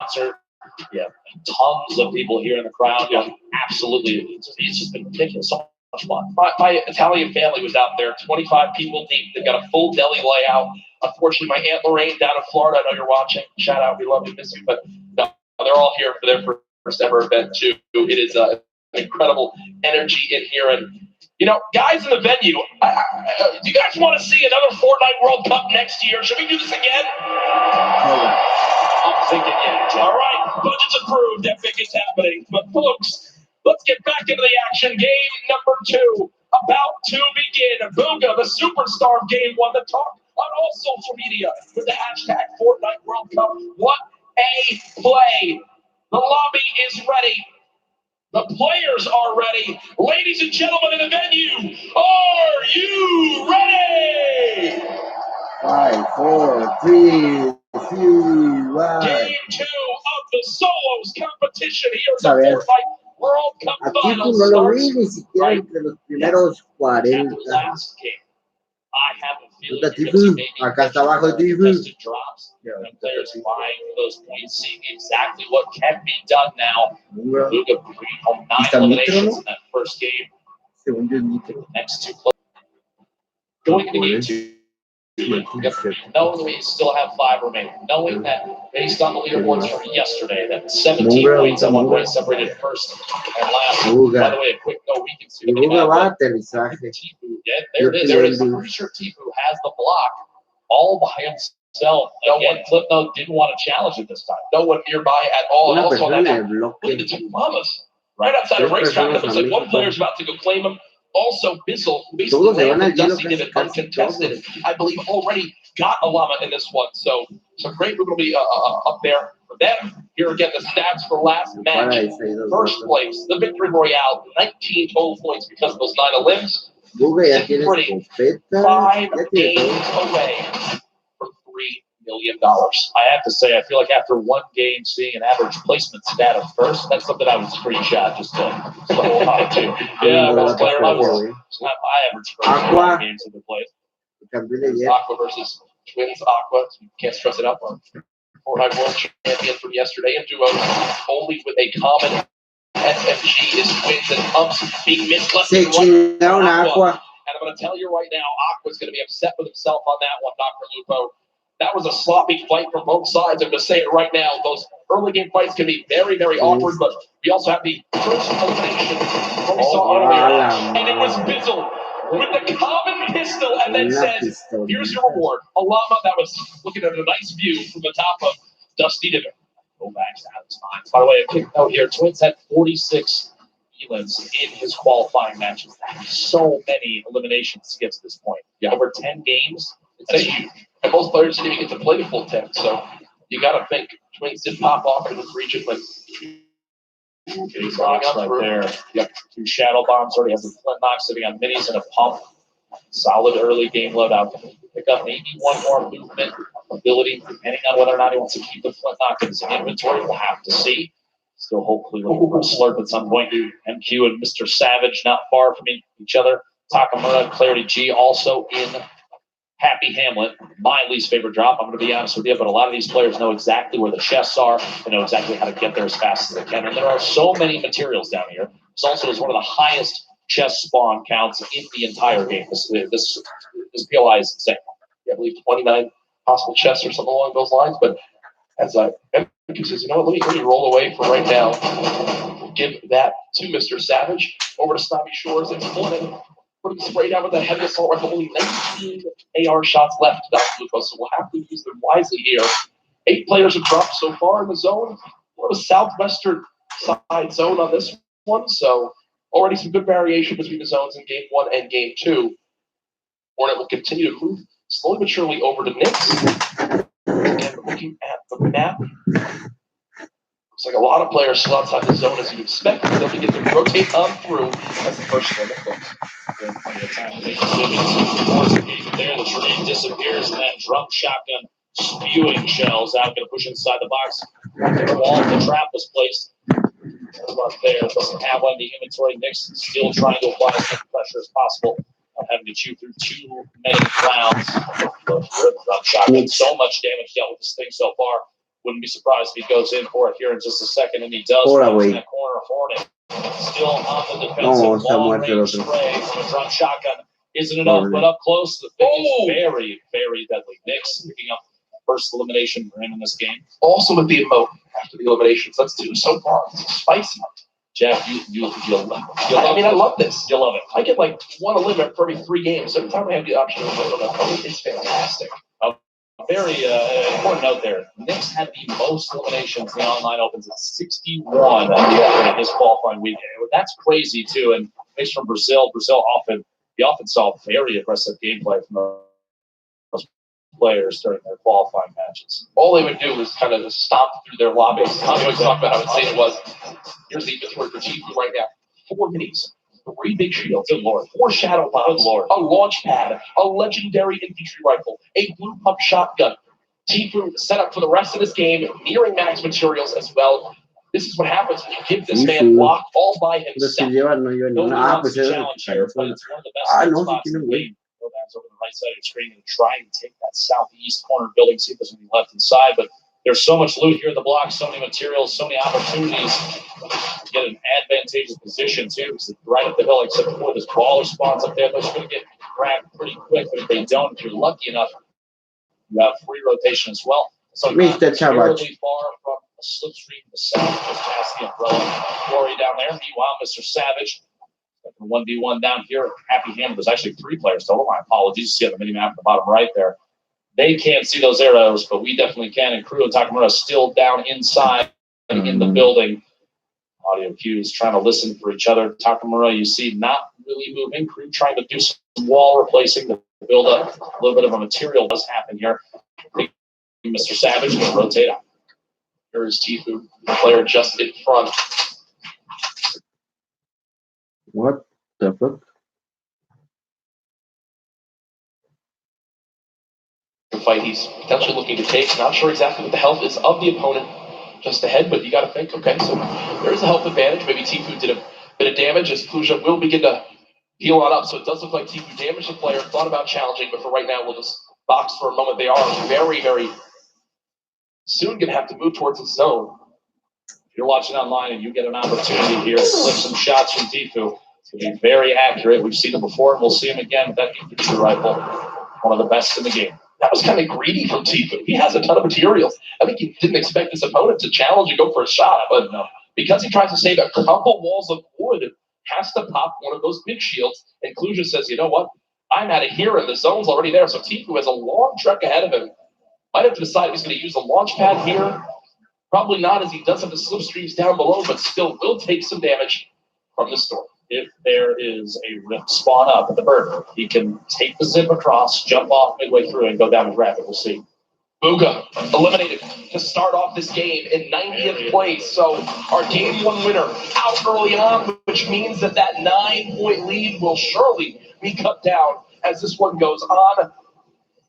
concert. Yeah, tons of people here in the crowd. Yeah, absolutely. It's just been ridiculous. So much fun. My Italian family was out there, 25 people deep. They've got a full deli layout. Unfortunately, my Aunt Lorraine down in Florida, I know you're watching. Shout out, we love you, miss you. But no, they're all here for their first ever event, too. It is an incredible energy in here. And You know, guys in the venue, do you guys want to see another Fortnite World Cup next year? Should we do this again? I'm thinking, yeah. All right, budget's approved. That big is happening. But folks, let's get back into the action. Game number 2 about to begin. Booga, the superstar of Game 1, the talk on all social media with the hashtag Fortnite World Cup. What a play! The lobby is ready. The players are ready. Ladies and gentlemen in the venue, are you ready? 5, 4, 3, 2, 1. Game 2 of the solos competition here at the Fortnite World Cup Aquí Finals. no lo vi ni siquiera entre los primeros 40. Last game. I have a feeling Está Tifu. Acá está abajo Tifu. Drops. And players vying for those points, seeing exactly what can be done now. Luka bringing home 9 eliminations in that first game. Next 2 players. Going into game 2. Knowing we still have 5 remaining, knowing that based on the leaderboards from yesterday, that 17 points on one race separated first and last. By the way, a quick note, we can see the map. Tifu, yeah, there it is. I'm pretty sure Tifu has the block all by himself. Again, Flipnote didn't want to challenge it this time. No one nearby at all. And also on that, look at the 2 llamas right outside of racetrack. It looks like one player's about to go claim him. Also, Bizzle, who basically ran the Dusty Divot uncontested, I believe already got a llama in this one. So great movement will be up there for them. Here again, the stats for last match. First place, the Victory Royale, 19 total points because of those 9 limbs. Pretty 5 games away from $3 million. I have to say, I feel like after one game, seeing an average placement stat of first, that's something I would screenshot just to hold on to. Yeah, best player in my world. It's not my average first games in the place. Aqua versus Twins Aqua. Can't stress it up. Fortnite World Champion from yesterday in duos, only with a common SMG is Twins and Umps being missed left and right. Aqua. And I'm going to tell you right now, Aqua's going to be upset with himself on that one, Dr. Lupo. That was a sloppy fight from both sides. I'm going to say it right now. Those early game fights can be very, very awkward, but we also have the first elimination we saw earlier. And it was Bizzle with the common pistol and then says, here's your reward. A llama that was looking at a nice view from the top of Dusty Divot. Go back out of time. By the way, a quick note here. Twins had 46 elims in his qualifying matches. That's so many eliminations to get to this point. Yeah. Over 10 games. That's huge. And most players didn't even get to play the full 10. So you got to think Twins did pop off in this region, but he's right there. Yep. 2 shadow bombs. Already has a flint knock sitting on minis and a pump. Solid early game loadout. Pick up maybe one more movement ability, depending on whether or not he wants to keep the flint knock in his inventory. We'll have to see. Still hopefully looking for a slurp at some point. MQ and Mr. Savage not far from each other. Takamura and Clarity G also in Happy Hamlet, my least favorite drop. I'm going to be honest with you, but a lot of these players know exactly where the chests are. They know exactly how to get there as fast as they can. And there are so many materials down here. This also is one of the highest chest spawn counts in the entire game. This PLI is insane. I believe 29 possible chests or something along those lines. But as MQ says, you know what, let me roll away for right now. We'll give that to Mr. Savage. Over to Snobby Shores and Flynn. Putting sprayed out with a heavy assault rifle. Only 19 AR shots left to Dr. so we'll have to use them wisely here. 8 players have dropped so far in the zone. We're in a southwestern side zone on this one, so already some good variation between the zones in game 1 and game 2. Hornet will continue to move slowly but surely over to Nix. And looking at the map, looks like a lot of players still outside the zone as you'd expect. They'll begin to rotate on through as the first one goes. There, the tree disappears, and that drum shotgun spewing shells out, going to push inside the box. The wall, the trap was placed. There doesn't have one in the inventory. Nick's still trying to apply as much pressure as possible. Having to chew through too many rounds. Drum shotgun, so much damage dealt with this thing so far. Wouldn't be surprised if he goes in for it here in just a second, and he does. In that corner, Hornet still on the defensive long-range spray from a drum shotgun. Isn't enough, but up close, the thing is very, very deadly. Nick's picking up first elimination for him in this game. Also with the emote after the eliminations. That's 2 so far. It's spicy. Jeff, you'll love I mean, I love this. You'll love it. I get like one limit for every 3 games. Every time I have the option to vote on that opponent, it's fantastic. Very important note there. Knicks had the most eliminations in the online opens at 61 in his qualifying weekend. That's crazy too. And based from Brazil often saw very aggressive gameplay from those players during their qualifying matches. All they would do was kind of just stomp through their lobbies. Tommy always talked about how insane it was. Here's the inventory for Chifu right now. 4 minis, 3 big shields, good Lord. 4 shadow bombs, a launch pad, a legendary infantry rifle, a blue pump shotgun. Tifu set up for the rest of this game, nearing max materials as well. This is what happens when you give this man block all by himself. No challenge here, but it's one of the best spots in the game. That's over the right side of the screen and try and take that southeast corner building, see if there's any left inside. But there's so much loot here in the block, so many materials, so many opportunities to get an advantageous position too, because it's right up the hill, except for this baller spawns up there. Those are going to get grabbed pretty quick, but if they don't, if you're lucky enough, you have free rotation as well. So not terribly far from a slipstream to the south, just past the umbrella glory down there. Meanwhile, Mr. Savage, 1v1 down here at Happy Hand. There's actually 3 players total. My apologies. You see on the mini map at the bottom right there. They can't see those arrows, but we definitely can. And Crew and Takamura still down inside in the building. Audio cues trying to listen for each other. Takamura, you see, not really moving. Crew trying to do some wall replacing to build up. A little bit of a material does happen here. Mr. Savage going to rotate out. Here is Tifu, the player just in front. What the fuck? The fight he's potentially looking to take. Not sure exactly what the health is of the opponent just ahead, but you got to think, okay, so there is a health advantage. Maybe Tifu did a bit of damage as Kluja will begin to heal on up. So it does look like Tifu damaged the player, thought about challenging, but for right now, we'll just box for a moment. They are very, very soon going to have to move towards the zone. If you're watching online and you get an opportunity here to flip some shots from Tifu, it's going to be very accurate. We've seen him before, and we'll see him again with that infantry rifle. One of the best in the game. That was kind of greedy from Tifu. He has a ton of materials. I think he didn't expect his opponent to challenge and go for a shot, but no. Because he tries to save a couple walls of wood, has to pop one of those big shields. And Kluja says, you know what? I'm out of here, and the zone's already there. So Tifu has a long trek ahead of him. Might have to decide if he's going to use the launch pad here. Probably not, as he does have the slipstreams down below, but still will take some damage from the storm. If there is a rift spawn up at the burner, he can take the zip across, jump off midway through, and go down and grab it. We'll see. Booga eliminated to start off this game in 90th place. So our game 1 winner out early on, which means that 9-point lead will surely be cut down as this one goes on.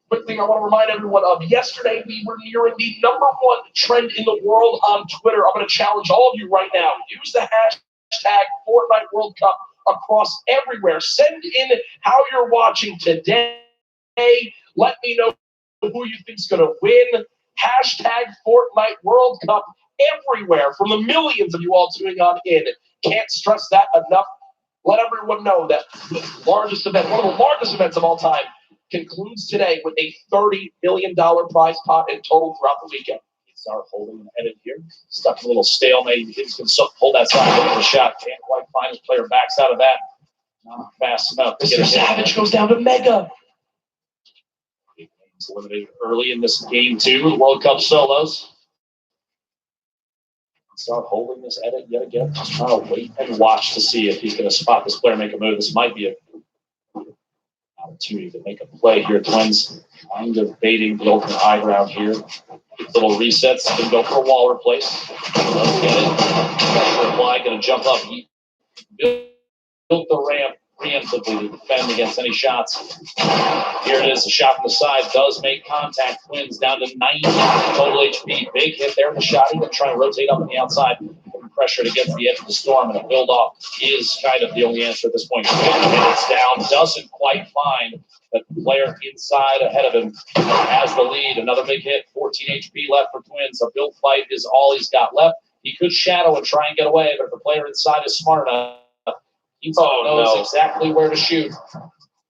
Quick thing I want to remind everyone of, yesterday we were nearing the #1 trend in the world on Twitter. I'm going to challenge all of you right now. Use the hashtag Fortnite World Cup across everywhere. Send in how you're watching today. Let me know who you think's going to win. Hashtag Fortnite World Cup everywhere from the millions of you all tuning on in. Can't stress that enough. Let everyone know that the largest event, one of the largest events of all time, concludes today with a $30 million prize pot in total throughout the weekend. Start holding an edit here. Stuck in a little stalemate. He's going to hold that side, looking for a shot. Can't quite find his player. Backs out of that. Not fast enough. Mr. Savage goes down to Mega. He's eliminated early in this game, too. World Cup solos. Start holding this edit yet again. Just trying to wait and watch to see if he's going to spot this player make a move. This might be a opportunity to make a play here. Twins kind of baiting the ultimate high ground here. Little resets, can go for a wall replace. Let's get it. Pressure apply, going to jump up. He built the ramp preemptively to defend against any shots. Here it is, a shot from the side does make contact. Twins down to 90 total HP. Big hit there in the shot. He's going to try and rotate up on the outside. Pressured against the edge of the storm, and a build-off is kind of the only answer at this point. It's down, doesn't quite find the player inside ahead of him has the lead. Another big hit, 14 HP left for Twins. A build fight is all he's got left. He could shadow and try and get away, but if the player inside is smart enough, he knows exactly where to shoot.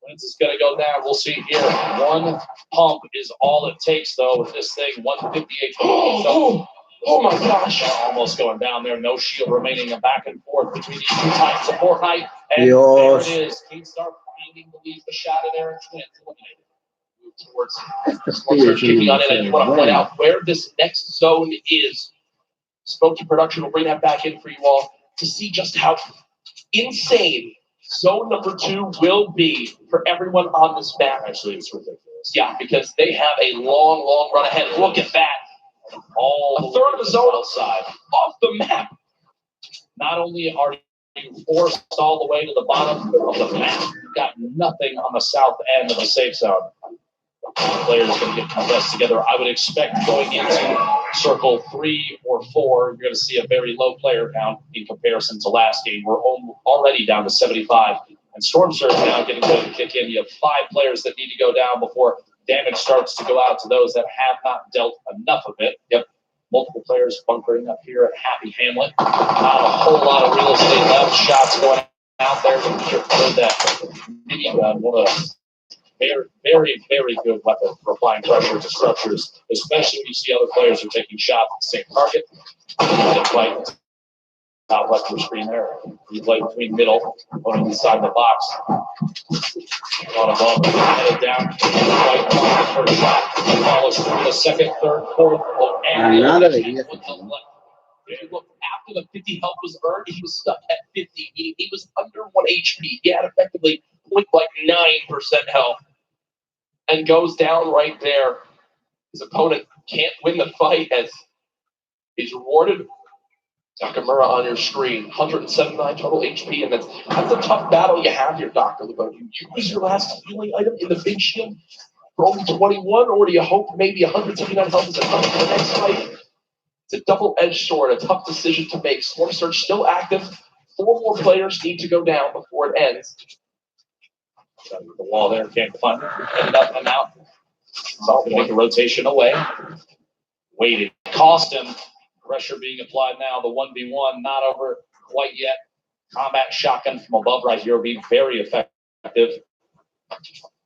Twins is going to go down. We'll see here. One pump is all it takes, though, with this thing. 158 HP. So Oh my gosh. Almost going down there. No shield remaining. A back and forth between these two types of Fortnite. And there it is. Keemstar finding the lead, the shot in there. And Twins eliminated. Move towards kicking on it. And you want to point out where this next zone is. Smokey Production will bring that back in for you all to see just how insane zone number 2 will be for everyone on this map. Actually, it's ridiculous. Yeah, because they have a long, long run ahead. Look at that. A third of the zone outside, off the map. Not only are you forced all the way to the bottom of the map, you've got nothing on the south end of the safe zone. Players going to get compressed together. I would expect going into circle 3 or 4, you're going to see a very low player count in comparison to last game. We're already down to 75. And Storm Surge now getting ready to kick in. You have 5 players that need to go down before damage starts to go out to those that have not dealt enough of it. Yep. Multiple players bunkering up here at Happy Hamlet. Not a whole lot of real estate left. Shots going out there. You heard that mini gun. One of the very, very, very good weapon for applying pressure to structures, especially when you see other players are taking shots at the same target. You play top left of the screen there. You play between middle, going inside the box. On above, headed down. Right on the first shot. Follows through the second, third, fourth. And if you look after the 50 health was earned, he was stuck at 50. He was under 1 HP. He had effectively 0.9% health. And goes down right there. His opponent can't win the fight as he's rewarded. Nakamura on your screen, 179 total HP, and that's a tough battle you have here, Dr. Lupo. Do you use your last healing item in the big shield for only 21, or do you hope maybe 179 health is enough for the next fight? It's a double-edged sword, a tough decision to make. Storm Surge still active. 4 more players need to go down before it ends. Got the wall there, can't find it. Ended up and out. So they make a rotation away. Waited. Cost him. Pressure being applied now. The 1v1 not over quite yet. Combat shotgun from above right here will be very effective.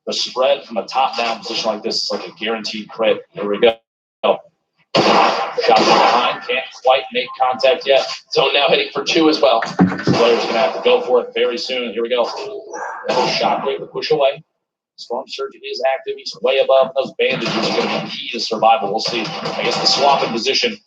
The spread from a top-down position like this is like a guaranteed crit. Here we go. Shot from behind. Can't quite make contact yet. So now hitting for 2 as well. Player's going to have to go for it very soon. Here we go. Shockwave to push away. Storm Surge is active. He's way above. Those bandages are going to be key to survival. We'll see. I guess the swap in position.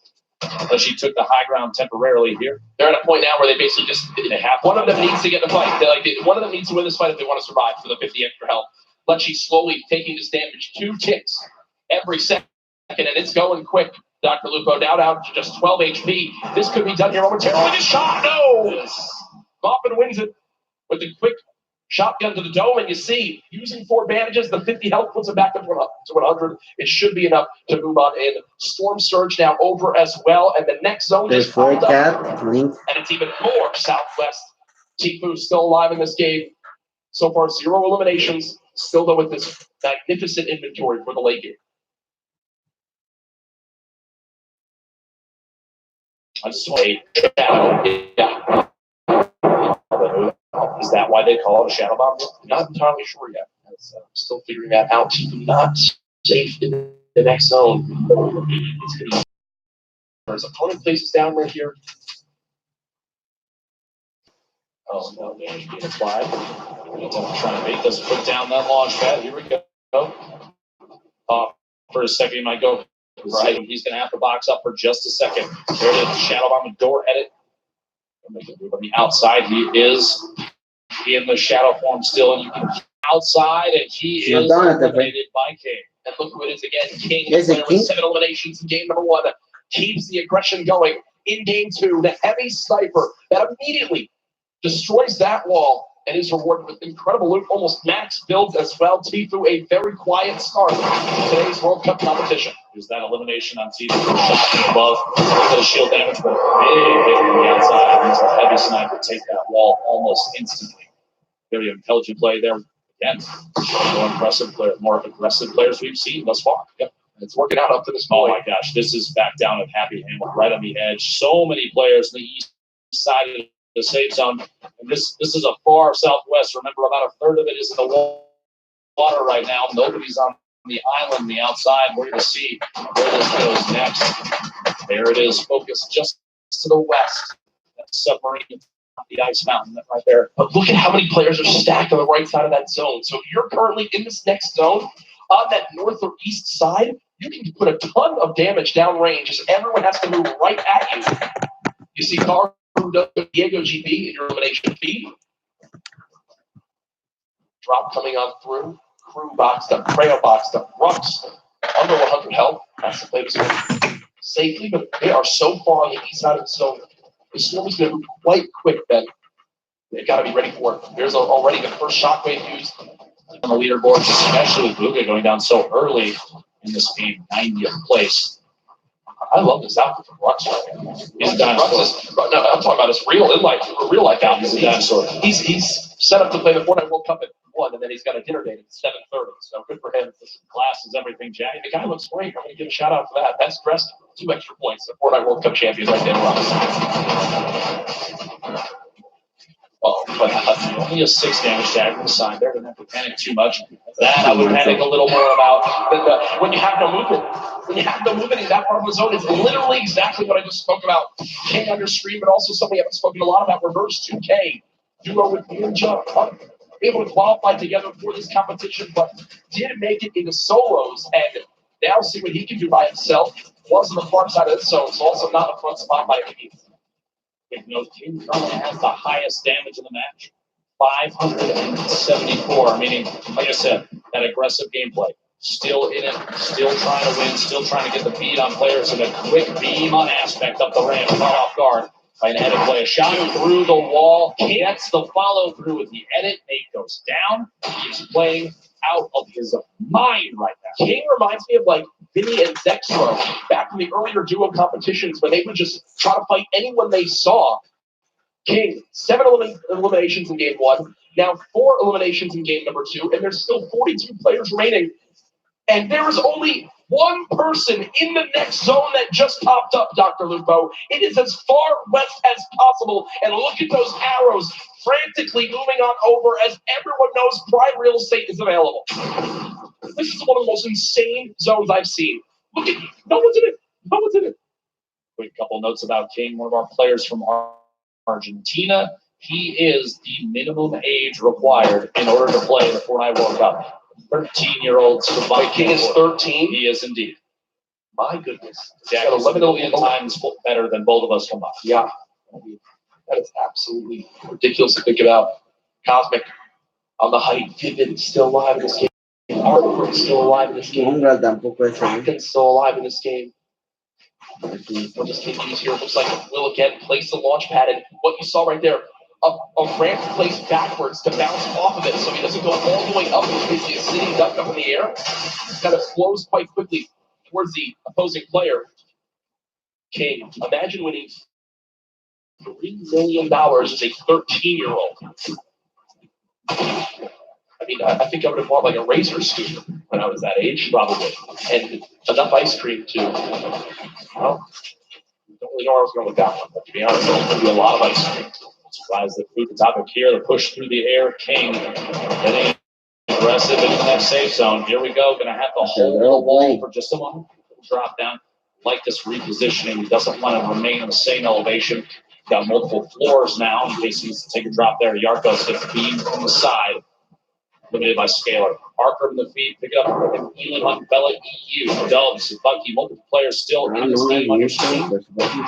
But she took the high ground temporarily here. They're at a point now where they basically just have one of them needs to get the fight. One of them needs to win this fight if they want to survive for the 50 extra health. Let's slowly taking this damage 2 ticks every second, and it's going quick. Dr. Lupo now down to just 12 HP. This could be done here momentarily. This shot, no! Coffin wins it with the quick shotgun to the dome, and you see, using 4 bandages, the 50 health puts it back up to 100. It should be enough to move on in. Storm Surge now over as well, and the next zone is popped up. And it's even more southwest. Tifu still alive in this game. So far, 0 eliminations. Still, though, with this magnificent inventory for the late game. I just want a shadow. Yeah. Is that why they call it a shadow bomb? Not entirely sure yet. I'm still figuring that out. Not safe in the next zone. His opponent places down right here. Oh, no damage being applied. Trying to make this put down that launch pad. Here we go. For a second, he might go right. He's going to have to box up for just a second. There it is. Shadow bomb and door edit. Make a move on the outside. He is in the shadow form still, and you can outside, and he is eliminated by King. And look who it is again. King is there with 7 eliminations in game number 1. Keeps the aggression going in game 2. The heavy sniper that immediately destroys that wall and is rewarded with incredible loot, almost max builds as well. Tifu, a very quiet start in today's World Cup competition. There's that elimination on Tifu. Shot from above. A little bit of shield damage, but a big hit from the outside. And the heavy sniper take that wall almost instantly. Very intelligent play there. Again, more aggressive players we've seen thus far. Yep. It's working out up to this point. Oh my gosh, this is back down at Happy Hamlet, right on the edge. So many players on the east side of the safe zone. And this is a far southwest. Remember, about a third of it is in the water right now. Nobody's on the island, the outside. We're going to see where this goes next. There it is, focused just to the west. That submarine, the ice mountain right there. But look at how many players are stacked on the right side of that zone. So if you're currently in this next zone, on that north or east side, you can put a ton of damage downrange as everyone has to move right at you. You see Carl Diego GB in your elimination feed. Drop coming on through. Crew boxed up, Creo boxed up, Rux under 100 health. Has to play this one safely, but they are so far on the east side of the zone. The storm is going to move quite quick, Ben. They've got to be ready for it. There's already the first shockwave used on the leaderboard, especially with Buga going down so early in this game, 90th place. I love this outfit from Rux right now. No, I'm talking about his real life outfit. He's set up to play the Fortnite World Cup at 1, and then he's got a dinner date at 7:30. So good for him. Class is everything, Jack. The guy looks great. I'm going to give a shout out for that. Best dressed, 2 extra points. The Fortnite World Cup champion right there, Rux. Oh, but only a 6 damage tag from the side there. Didn't have to panic too much. That I would panic a little more about. But when you have no movement, in that part of the zone, it's literally exactly what I just spoke about. King under stream, but also something I haven't spoken a lot about, Reverse 2K. Duo with Ninja, able to qualify together for this competition, but didn't make it into solos, and now see what he can do by himself. Was on the far side of the zone, so also not a front spot by any means. King currently has the highest damage in the match, 574. Meaning, like I said, that aggressive gameplay. Still in it, still trying to win, still trying to get the beat on players, and a quick beam on aspect up the ramp, caught off guard by an edit play. A shot through the wall, gets the follow through with the edit. Nate goes down. He's playing out of his mind right now. King reminds me of like Vinny and Zexro back in the earlier duo competitions when they would just try to fight anyone they saw. King, 7 eliminations in game 1, now 4 eliminations in game number 2, and there's still 42 players remaining. And there is only one person in the next zone that just popped up, Dr. Lupo. It is as far west as possible. And look at those arrows frantically moving on over as everyone knows prime real estate is available. This is one of the most insane zones I've seen. Look at no one's in it. Quick couple notes about King, one of our players from Argentina. He is the minimum age required in order to play the Fortnite World Cup. 13-year-old survivor. King is 13. He is indeed. My goodness. Jack is 11 million times better than both of us combined. Yeah. That is absolutely ridiculous to think about. Cosmic on the height. Vivid still alive in this game. Artwork still alive in this game. Kraken's still alive in this game. We'll just take these here. It looks like it will again place the launch pad. And what you saw right there, a ramp placed backwards to bounce off of it so he doesn't go all the way up. It's basically a sitting duck up in the air. It kind of flows quite quickly towards the opposing player. King, imagine winning $3 million as a 13-year-old. I mean, I think I would have bought like a razor scooter when I was that age, probably. And enough ice cream to, well, don't really know where I was going with that one, but to be honest, there's going to be a lot of ice cream. Surprise the food topic here, the push through the air. King getting aggressive into the next safe zone. Here we go, going to have to hold the wall for just a moment. Drop down. Like this repositioning, he doesn't want to remain in the same elevation. Got multiple floors now in case he needs to take a drop there. Yarkos gets beamed from the side. Limited by Scalar. Archer in the feed, pick it up from Elon Hunt, Bella EU, Dubs, Bucky, multiple players still in this game on your screen.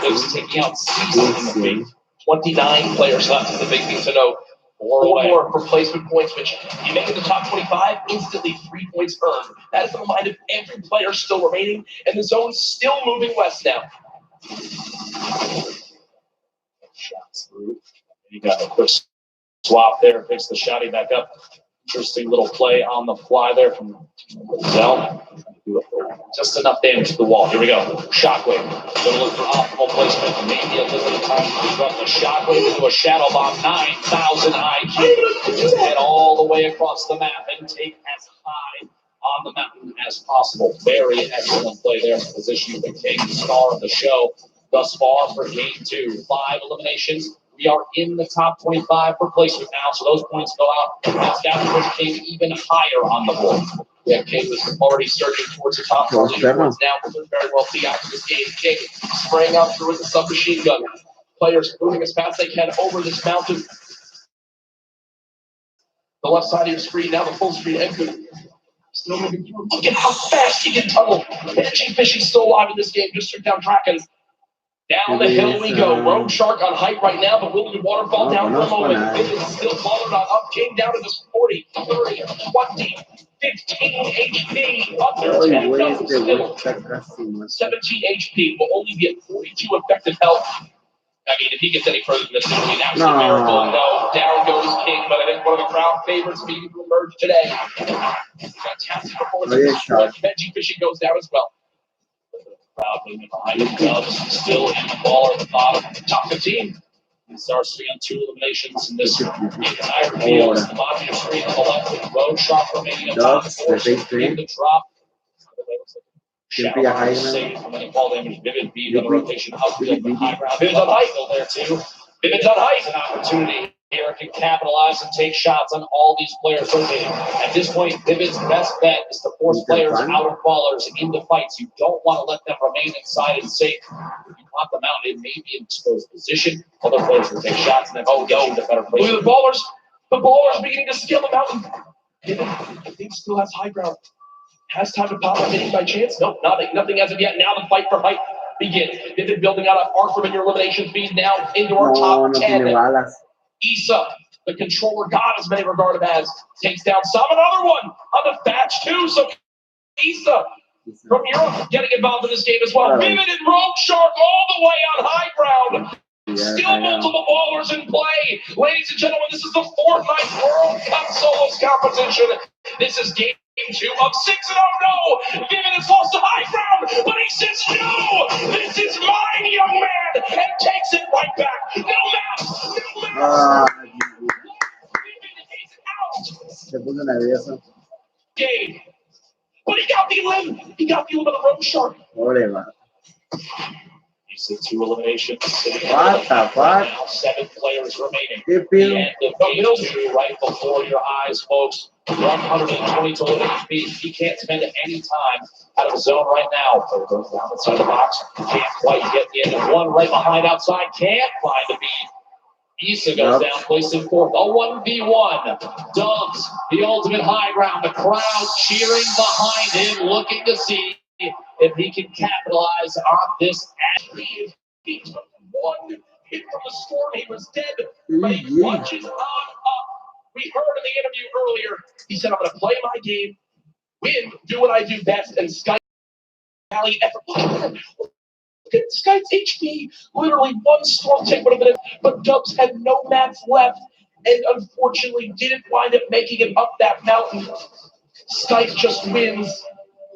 He's taking out Caesar in the feed. 29 players left is the big thing to know. 4 more for placement points, which you make it the top 25, instantly 3 points earned. That is in the mind of every player still remaining, and the zone's still moving west now. Shots through. You got a quick swap there, picks the shotty back up. Interesting little play on the fly there from Zell. Just enough damage to the wall. Here we go. Shockwave. Gonna look for optimal placement. Maybe a little bit of time to disrupt the shockwave into a shadow bomb. 9,000 IQ. Just head all the way across the map and take as high on the mountain as possible. Very excellent play there. Positioning the King, star of the show thus far for game 2. 5 eliminations. We are in the top 25 for placement now, so those points go out. It's got to push King even higher on the board. Yeah, King was already surging towards the top of our leaderboards now, but we're very well see after this game. King spraying out through with the submachine gun. Players moving as fast as they can over this mountain. The left side of your screen, now the full screen exit. Still moving through. Look at how fast he can tunnel. Banshee Fishing still alive in this game, just took down Kraken. Down the hill we go. Rogue Shark on height right now, but will the waterfall down for a moment. It is still followed on up. King down to just 40, 30, 20, 15 HP. Under 10 notes still. 17 HP. Will only be at 42 effective health. I mean, if he gets any further than this, it'll be an absolute miracle. No, down goes King, but I think one of the crowd favorites beginning to emerge today. Fantastic performance. Benji Fishing goes down as well. Crowd moving behind him. Dubs still in the ball at the bottom. Top 15. He starts to on 2 eliminations in this entire field. The bottom of your screen on the left with Road Shot remaining on top. In the drop. Shadow save from any ball damage. Vivid beat on the rotation outfield from high ground. Vivid's on height there too. Vivid's on height. An opportunity here can capitalize and take shots on all these players rotating. At this point, Vivid's best bet is to force players out of ballers into fights. You don't want to let them remain inside and safe. If you pop them out, it may be an exposed position. Other players will take shots and then, oh, yo, the better place. Look at the ballers. The ballers beginning to scale the mountain. Vivid, I think, still has high ground. Has time to pop up hitting by chance? Nope, nothing as of yet. Now the fight for height begins. Vivid building out an arc from your elimination feed now into our top 10. Issa, the controller god, as many regard him as, takes down some. Another one on the thatch too. So Issa from Europe getting involved in this game as well. Vivid and Rogue Shark all the way on high ground. Still multiple ballers in play. Ladies and gentlemen, this is the Fortnite World Cup Solos competition. This is game 2 of 6, and oh no! Vivid has lost the high ground, but he says no! This is mine, young man! And takes it right back. No maps! No maps! Vivid is out! Game. But he got the limb! He got the limb of the Rogue Shark. You see 2 eliminations. What the fuck? Now 7 players remaining. The end of game 2 right before your eyes, folks. 120 total HP. He can't spend any time out of the zone right now. So it goes down inside the box. Can't quite get the end of one right behind outside. Can't find the beat. Issa goes down, placing 4th. A 1v1. Dubs, the ultimate high ground. The crowd cheering behind him, looking to see if he can capitalize on this. He took 1 hit from the storm. He was dead. But he punches on up. We heard in the interview earlier, he said, I'm going to play my game, win, do what I do best, and Skype Valley effort. Look at Skype's HP. Literally 1 storm take would have been it, but Dubs had no mats left and unfortunately didn't wind up making it up that mountain. Skype just wins.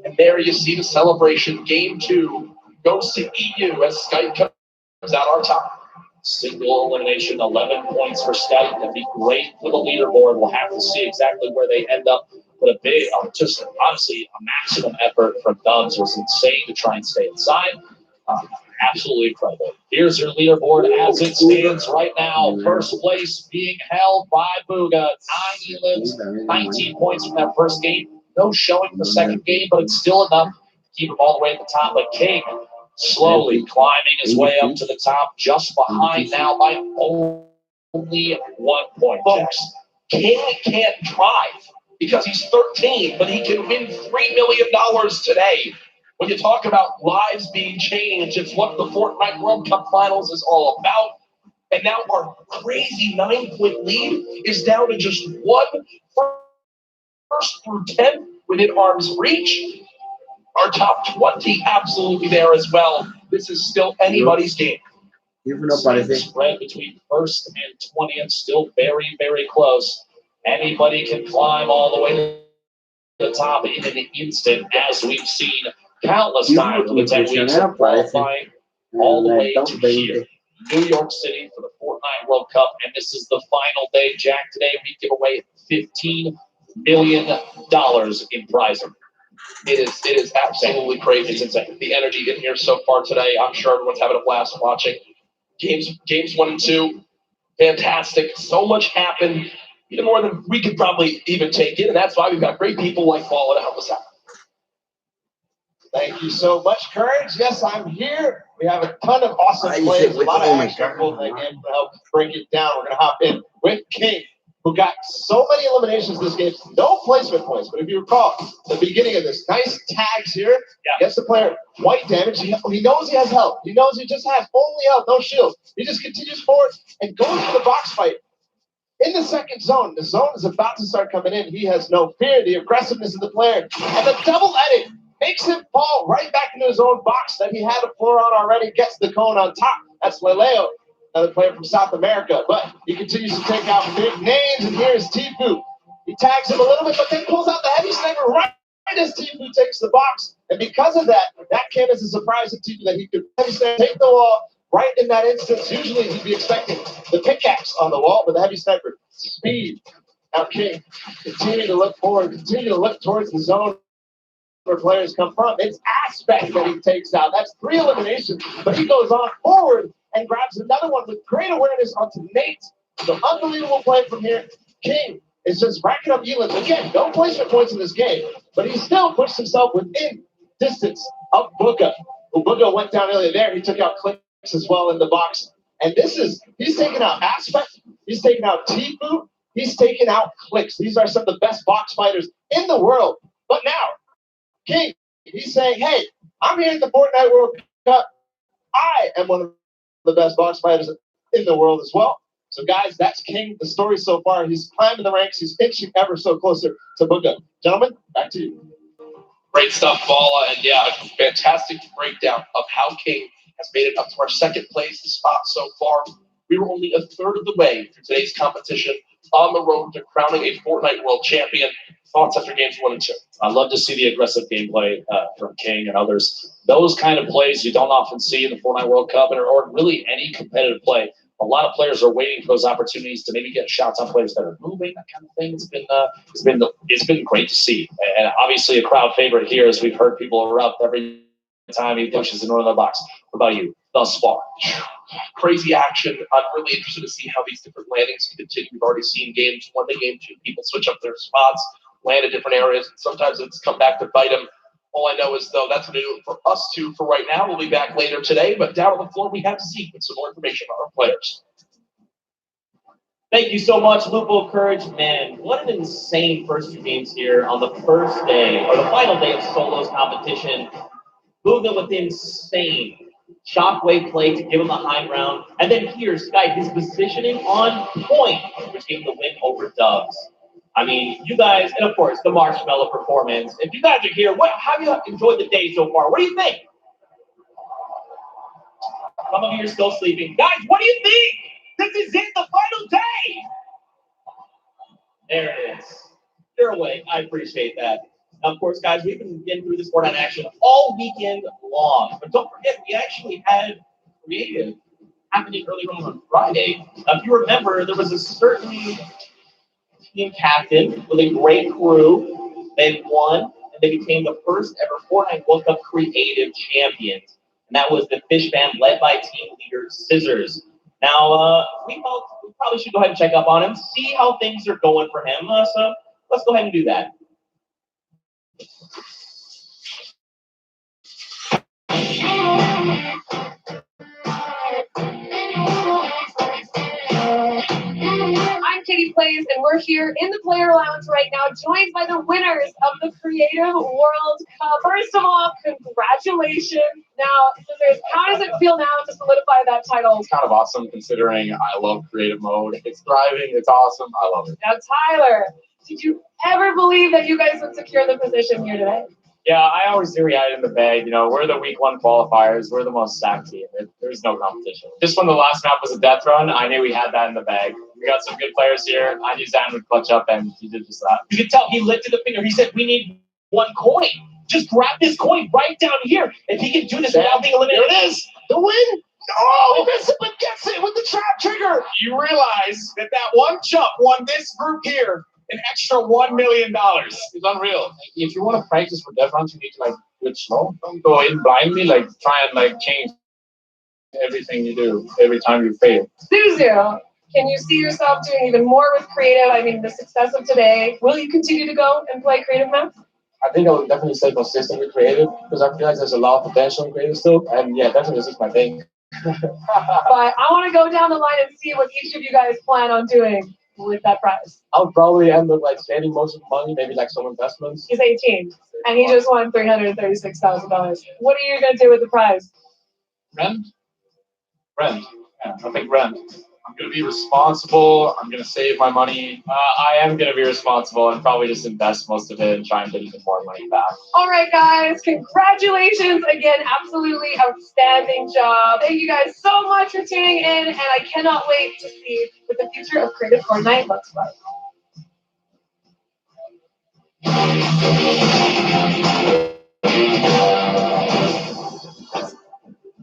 And there you see the celebration. Game 2 goes to EU as Skype comes out on top. Single elimination, 11 points for Skype. That'd be great for the leaderboard. We'll have to see exactly where they end up. But a big, just honestly, a maximum effort from Dubs was insane to try and stay inside. Absolutely incredible. Here's your leaderboard as it stands right now. First place being held by Booga. 9 elims, 19 points from that first game. No showing the second game, but it's still enough to keep him all the way at the top. But King slowly climbing his way up to the top, just behind now by only 1 point. Folks, King can't drive because he's 13, but he can win $3 million today. When you talk about lives being changed, it's what the Fortnite World Cup Finals is all about. And now our crazy 9-point lead is down to just 1 first through 10 within arm's reach. Our top 20 absolutely there as well. This is still anybody's game. The spread between 1st and 20th still very, very close. Anybody can climb all the way to the top in an instant, as we've seen countless times in the 10 weeks of qualifying all the way to here. New York City for the Fortnite World Cup, and this is the final day. Jack, today we give away $15 million in prizes. It is absolutely crazy. It's insane. The energy in here so far today. I'm sure everyone's having a blast watching. Games 1 and 2, fantastic. So much happened. even more than we could probably even take in, and that's why we've got great people like Paula to help us out. Thank you so much, Courage. Yes, I'm here. We have a ton of awesome plays, a lot of action both that game to help break it down. We're going to hop in with King, who got so many eliminations this game. No placement points, but if you recall, the beginning of this, nice tags here. Gets the player white damage. He knows he has health. He knows he just has only health, no shield. He just continues forward and goes for the box fight. In the second zone, the zone is about to start coming in. He has no fear, the aggressiveness of the player, and the double edit makes him fall right back into his own box that he had a floor on already, gets the cone on top. That's Leleo, another player from South America, but he continues to take out big names, and here's Tifu. He tags him a little bit, but then pulls out the heavy sniper right as Tifu takes the box, and because of that, that came as a surprise to Tifu that he could heavy sniper take the wall right in that instance. Usually he'd be expecting the pickaxe on the wall, but the heavy sniper, speed. Now King, continue to look forward, continue to look towards the zone where players come from. It's Aspect that he takes out. That's 3 eliminations, but he goes on forward and grabs another one with great awareness onto Nate. So unbelievable play from here. King is just racking up Elan's. Again, no placement points in this game, but he still pushed himself within distance of Booga. Booga went down earlier there. He took out Clicks as well in the box. And he's taking out Aspect. He's taking out Tifu. He's taking out Clicks. These are some of the best box fighters in the world. But now, King, he's saying, hey, I'm here at the Fortnite World Cup. I am one of the best box fighters in the world as well. So, guys, that's King. The story so far, he's climbing the ranks. He's inching ever so closer to Booga. Gentlemen, back to you. Great stuff, Paula. And, yeah, a fantastic breakdown of how King has made it up to our second place spot so far. We were only a third of the way through today's competition on the road to crowning a Fortnite World Champion. Thoughts after games 1 and 2? I love to see the aggressive gameplay from King and others. Those kind of plays you don't often see in the Fortnite World Cup or really any competitive play. A lot of players are waiting for those opportunities to maybe get shots on players that are moving, that kind of thing. It's been great to see, and obviously a crowd favorite here, as we've heard people erupt every time he pushes into the box. What about you thus far? Crazy action. I'm really interested to see how these different landings can continue. We've already seen games 1 to game 2. People switch up their spots, land in different areas. Sometimes it's come back to bite them. All I know is, though, that's going to do it for us two for right now. We'll be back later today. But down on the floor, we have Zeke with some more information on our players. Thank you so much, Lupo, Courage. Man, what an insane first 2 games here on the first day, or the final day of Solos competition. Moving with insane shockwave play to give him the high ground. And then here, Sky, his positioning on point, which gave him the win over Dubs. I mean, you guys, and of course, the marshmallow performance. If you guys are here, how have you enjoyed the day so far? What do you think? Some of you are still sleeping. Guys, what do you think? This is it, the final day. There it is. You're awake. I appreciate that. Now, of course, guys, we've been getting through this Fortnite action all weekend long. But don't forget, we actually had creative happening earlier on Friday. If you remember, there was a certain team captain with a great crew. They won, and they became the first ever Fortnite World Cup creative champions. And that was the Fish Band led by team leader Scissors. Now, we probably should go ahead and check up on him, see how things are going for him. So let's go ahead and do that. I'm Katie Plays, and we're here in the player lounge right now, joined by the winners of the Creative World Cup. First of all, congratulations. Now, Scissors, how does it feel now to solidify that title? It's kind of awesome considering I love creative mode. It's thriving. It's awesome. I love it. Now, Tyler, did you ever believe that you guys would secure the position here today? Yeah, I always knew we had it in the bag. You know, we're the week 1 qualifiers. We're the most stacked team. There's no competition. Just when the last map was a death run, I knew we had that in the bag. We got some good players here. I knew Zan would clutch up, and he did just that. You could tell he lifted the finger. He said, we need 1 coin. Just grab this coin right down here. If he can do this without being eliminated. There it is. The win. Oh, he missed it, but gets it with the trap trigger. You realize that one jump won this group here an extra $1 million. It's unreal. If you want to practice for death runs, you need to do it slow. Don't go in blindly. Try and change everything you do every time you fail. Suzu, Can you see yourself doing even more with creative? I mean, the success of today. Will you continue to go and play creative maps? I think I would definitely stay consistent with creative because I feel like there's a lot of potential in creative still. And yeah, definitely this is my thing. But I want to go down the line and see what each of you guys plan on doing with that prize. I would probably end up like saving most of the money, maybe like some investments. He's 18 and he just won $336,000. What are you going to do with the prize? Rent? Rent. Yeah, I think rent. I'm going to be responsible. I'm going to save my money. I am going to be responsible and probably just invest most of it and try and get even more money back. All right, guys. Congratulations again. Absolutely outstanding job. Thank you guys so much for tuning in, and I cannot wait to see what the future of Creative Fortnite looks like.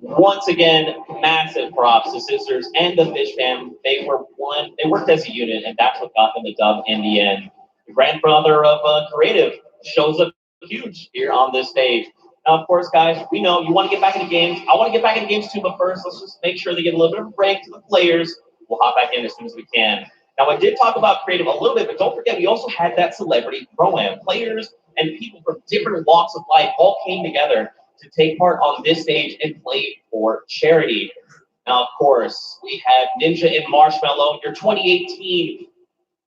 Once again, massive props to Sisters and the Fish Fam. They worked as a unit, and that's what got them the dub in the end. The grandfather of Creative shows up huge here on this stage. Now, of course, guys, we know you want to get back into games. I want to get back into games too, but first, let's just make sure they get a little bit of a break to the players. We'll hop back in as soon as we can. Now, I did talk about Creative a little bit, but don't forget, we also had that celebrity pro-am. Players and people from different walks of life all came together to take part on this stage and play for charity. Now, of course, we had Ninja and Marshmallow, your 2018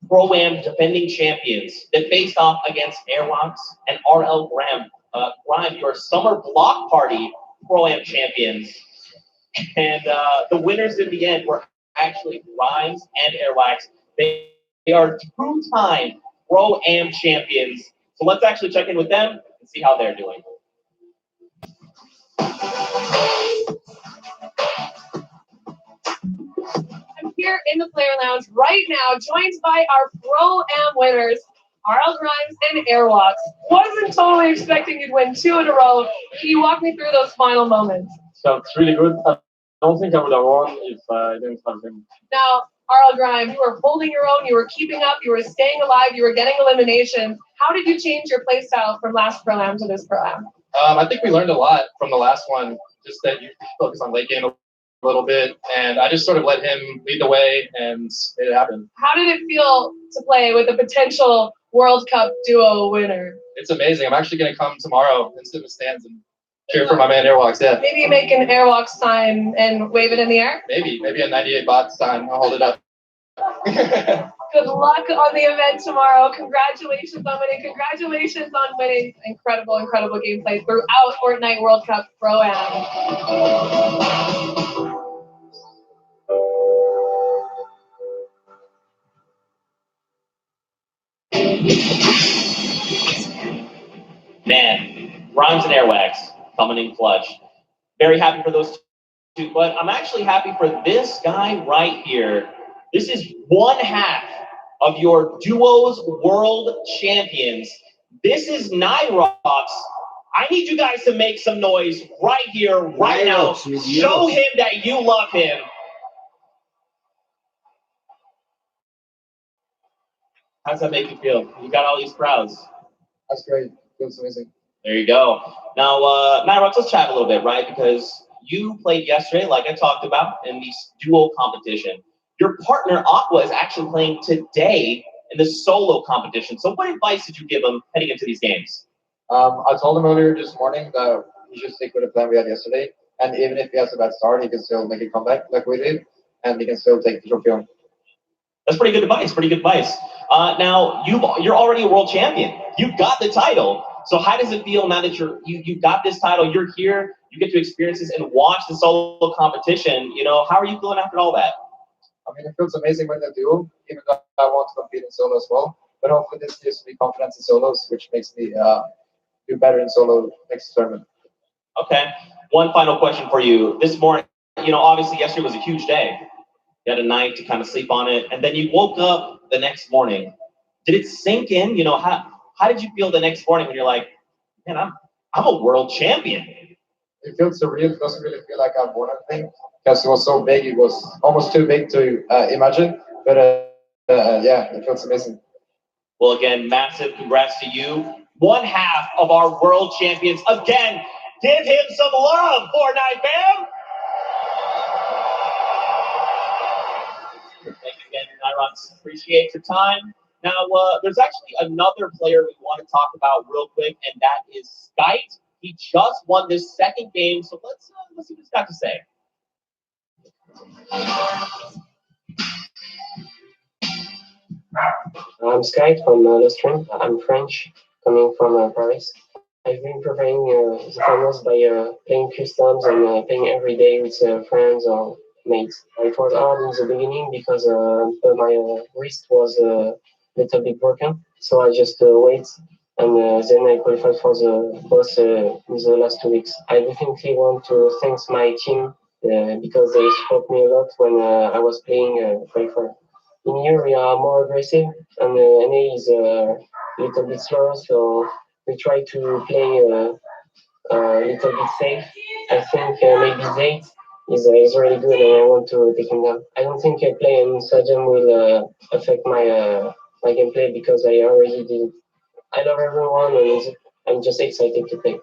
Pro-Am defending champions that faced off against Airwalks and RL Grime, your Summer Block Party Pro-Am champions. And the winners in the end were actually Grimes and Airwalks. They are two-time Pro-Am champions. So let's actually check in with them and see how they're doing. I'm here in the player lounge right now, joined by our Pro-Am winners, RL Grimes and Airwalks. Wasn't totally expecting you'd win 2 in a row. Can you walk me through those final moments? So it's really good. I don't think I would have won if I didn't have him. Now, RL Grimes, you were holding your own, you were keeping up, you were staying alive, you were getting eliminations. How did you change your play style from last Pro-Am to this Pro-Am? I think we learned a lot from the last one, just that you focus on late game a little bit, and I just sort of let him lead the way and made it happen. How did it feel to play with a potential World Cup duo winner? It's amazing. I'm actually going to come tomorrow and sit in the stands and cheer for my man Airwalks. Yeah. Maybe make an Airwalks sign and wave it in the air? Maybe a 98 bot sign. I'll hold it up. Good luck on the event tomorrow. Congratulations on winning. Congratulations on winning incredible gameplay throughout Fortnite World Cup Pro-Am. Man, Grimes and Airwax coming in clutch. Very happy for those two, but I'm actually happy for this guy right here. This is one half of your duos world champions. This is Nyrox. I need you guys to make some noise right here, right now. Show him that you love him. How's that make you feel? You got all these crowds. That's great. Feels amazing. There you go. Now, Nyrox, let's chat a little bit, right? Because you played yesterday, like I talked about, in the duo competition. Your partner, Aqua, is actually playing today in the solo competition. So what advice did you give him heading into these games? I told him earlier this morning that he should stick with the plan we had yesterday. And even if he has a bad start, he can still make a comeback like we did. And he can still take the trophy home. That's pretty good advice. Pretty good advice. Now, you're already a world champion. You've got the title. So how does it feel now that you got this title? You're here. You get to experience this and watch the solo competition. You know, how are you feeling after all that? I mean, it feels amazing when they do, even though I want to compete in solo as well. But hopefully this gives me confidence in solos, which makes me do better in solo next tournament. Okay. One final question for you. This morning, obviously yesterday was a huge day. You had a night to kind of sleep on it, and then you woke up the next morning. Did it sink in? How did you feel the next morning when you're like, man, I'm a world champion? It feels surreal. It doesn't really feel like I've won anything because it was so big. It was almost too big to imagine. But yeah, it feels amazing. Well, again, massive congrats to you. One half of our world champions. Again, give him some love, Fortnite fam. Thank Myrox, appreciate your time. Now, there's actually another player we want to talk about real quick, and that is Skype. He just won this second game, so let's see what he's got to say. I'm Sky from L'Austrain. I'm French, coming from Paris. I've been preparing the finals by playing customs and playing every day with friends or mates. It was hard in the beginning because my wrist was a little bit broken, so I just wait and then I qualified for the boss in the last 2 weeks. I definitely want to thank my team because they support me a lot when I was playing qualifier. In here we are more aggressive and NA is a little bit slower, so we try to play a little bit safe. I think maybe Zayt is really good and I want to take him down. I don't think playing Sajam will affect my gameplay because I already did it. I love everyone and I'm just excited to play.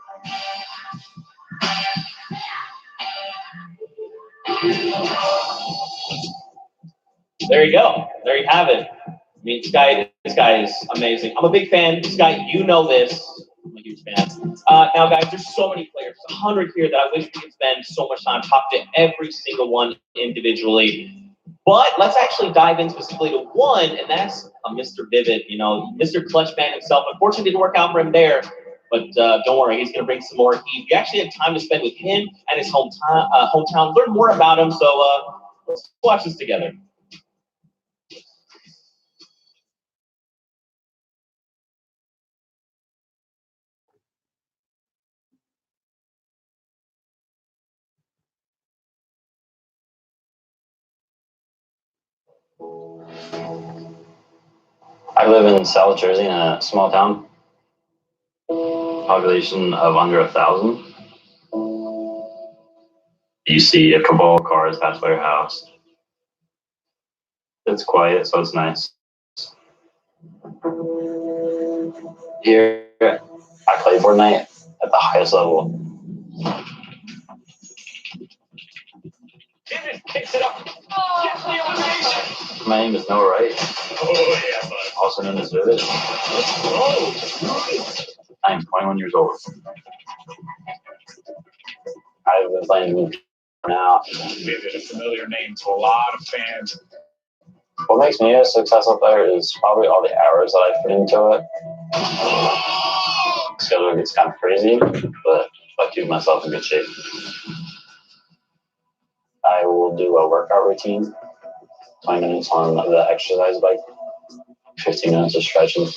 There you go. There you have it. I mean, this guy is amazing. I'm a big fan. This guy, you know this. I'm a huge fan. Now, guys, there's so many players, 100 here that I wish we could spend so much time talking to every single one individually. But let's actually dive in specifically to one, and that's Mr. Vivid. You know, Mr. Clutch Man himself. Unfortunately, it didn't work out for him there. But don't worry, he's going to bring some more heat. We actually had time to spend with him and his hometown, learn more about him. So let's watch this together. I live in South Jersey in a small town. Population of under 1,000. You see a couple of cars pass by your house. It's quiet, so it's nice. Here, I play Fortnite at the highest level. Kicks it up. Gets the elimination. My name is Noah Wright, Oh, yeah, bud. also known as Vivid. Oh. I am 21 years old. I've been playing the game for now. Vivid, a familiar name to a lot of fans. What makes me a successful player is probably all the hours that I put into it. The schedule gets kind of crazy, but I keep myself in good shape. I will do a workout routine, 20 minutes on the exercise bike, 15 minutes of stretching,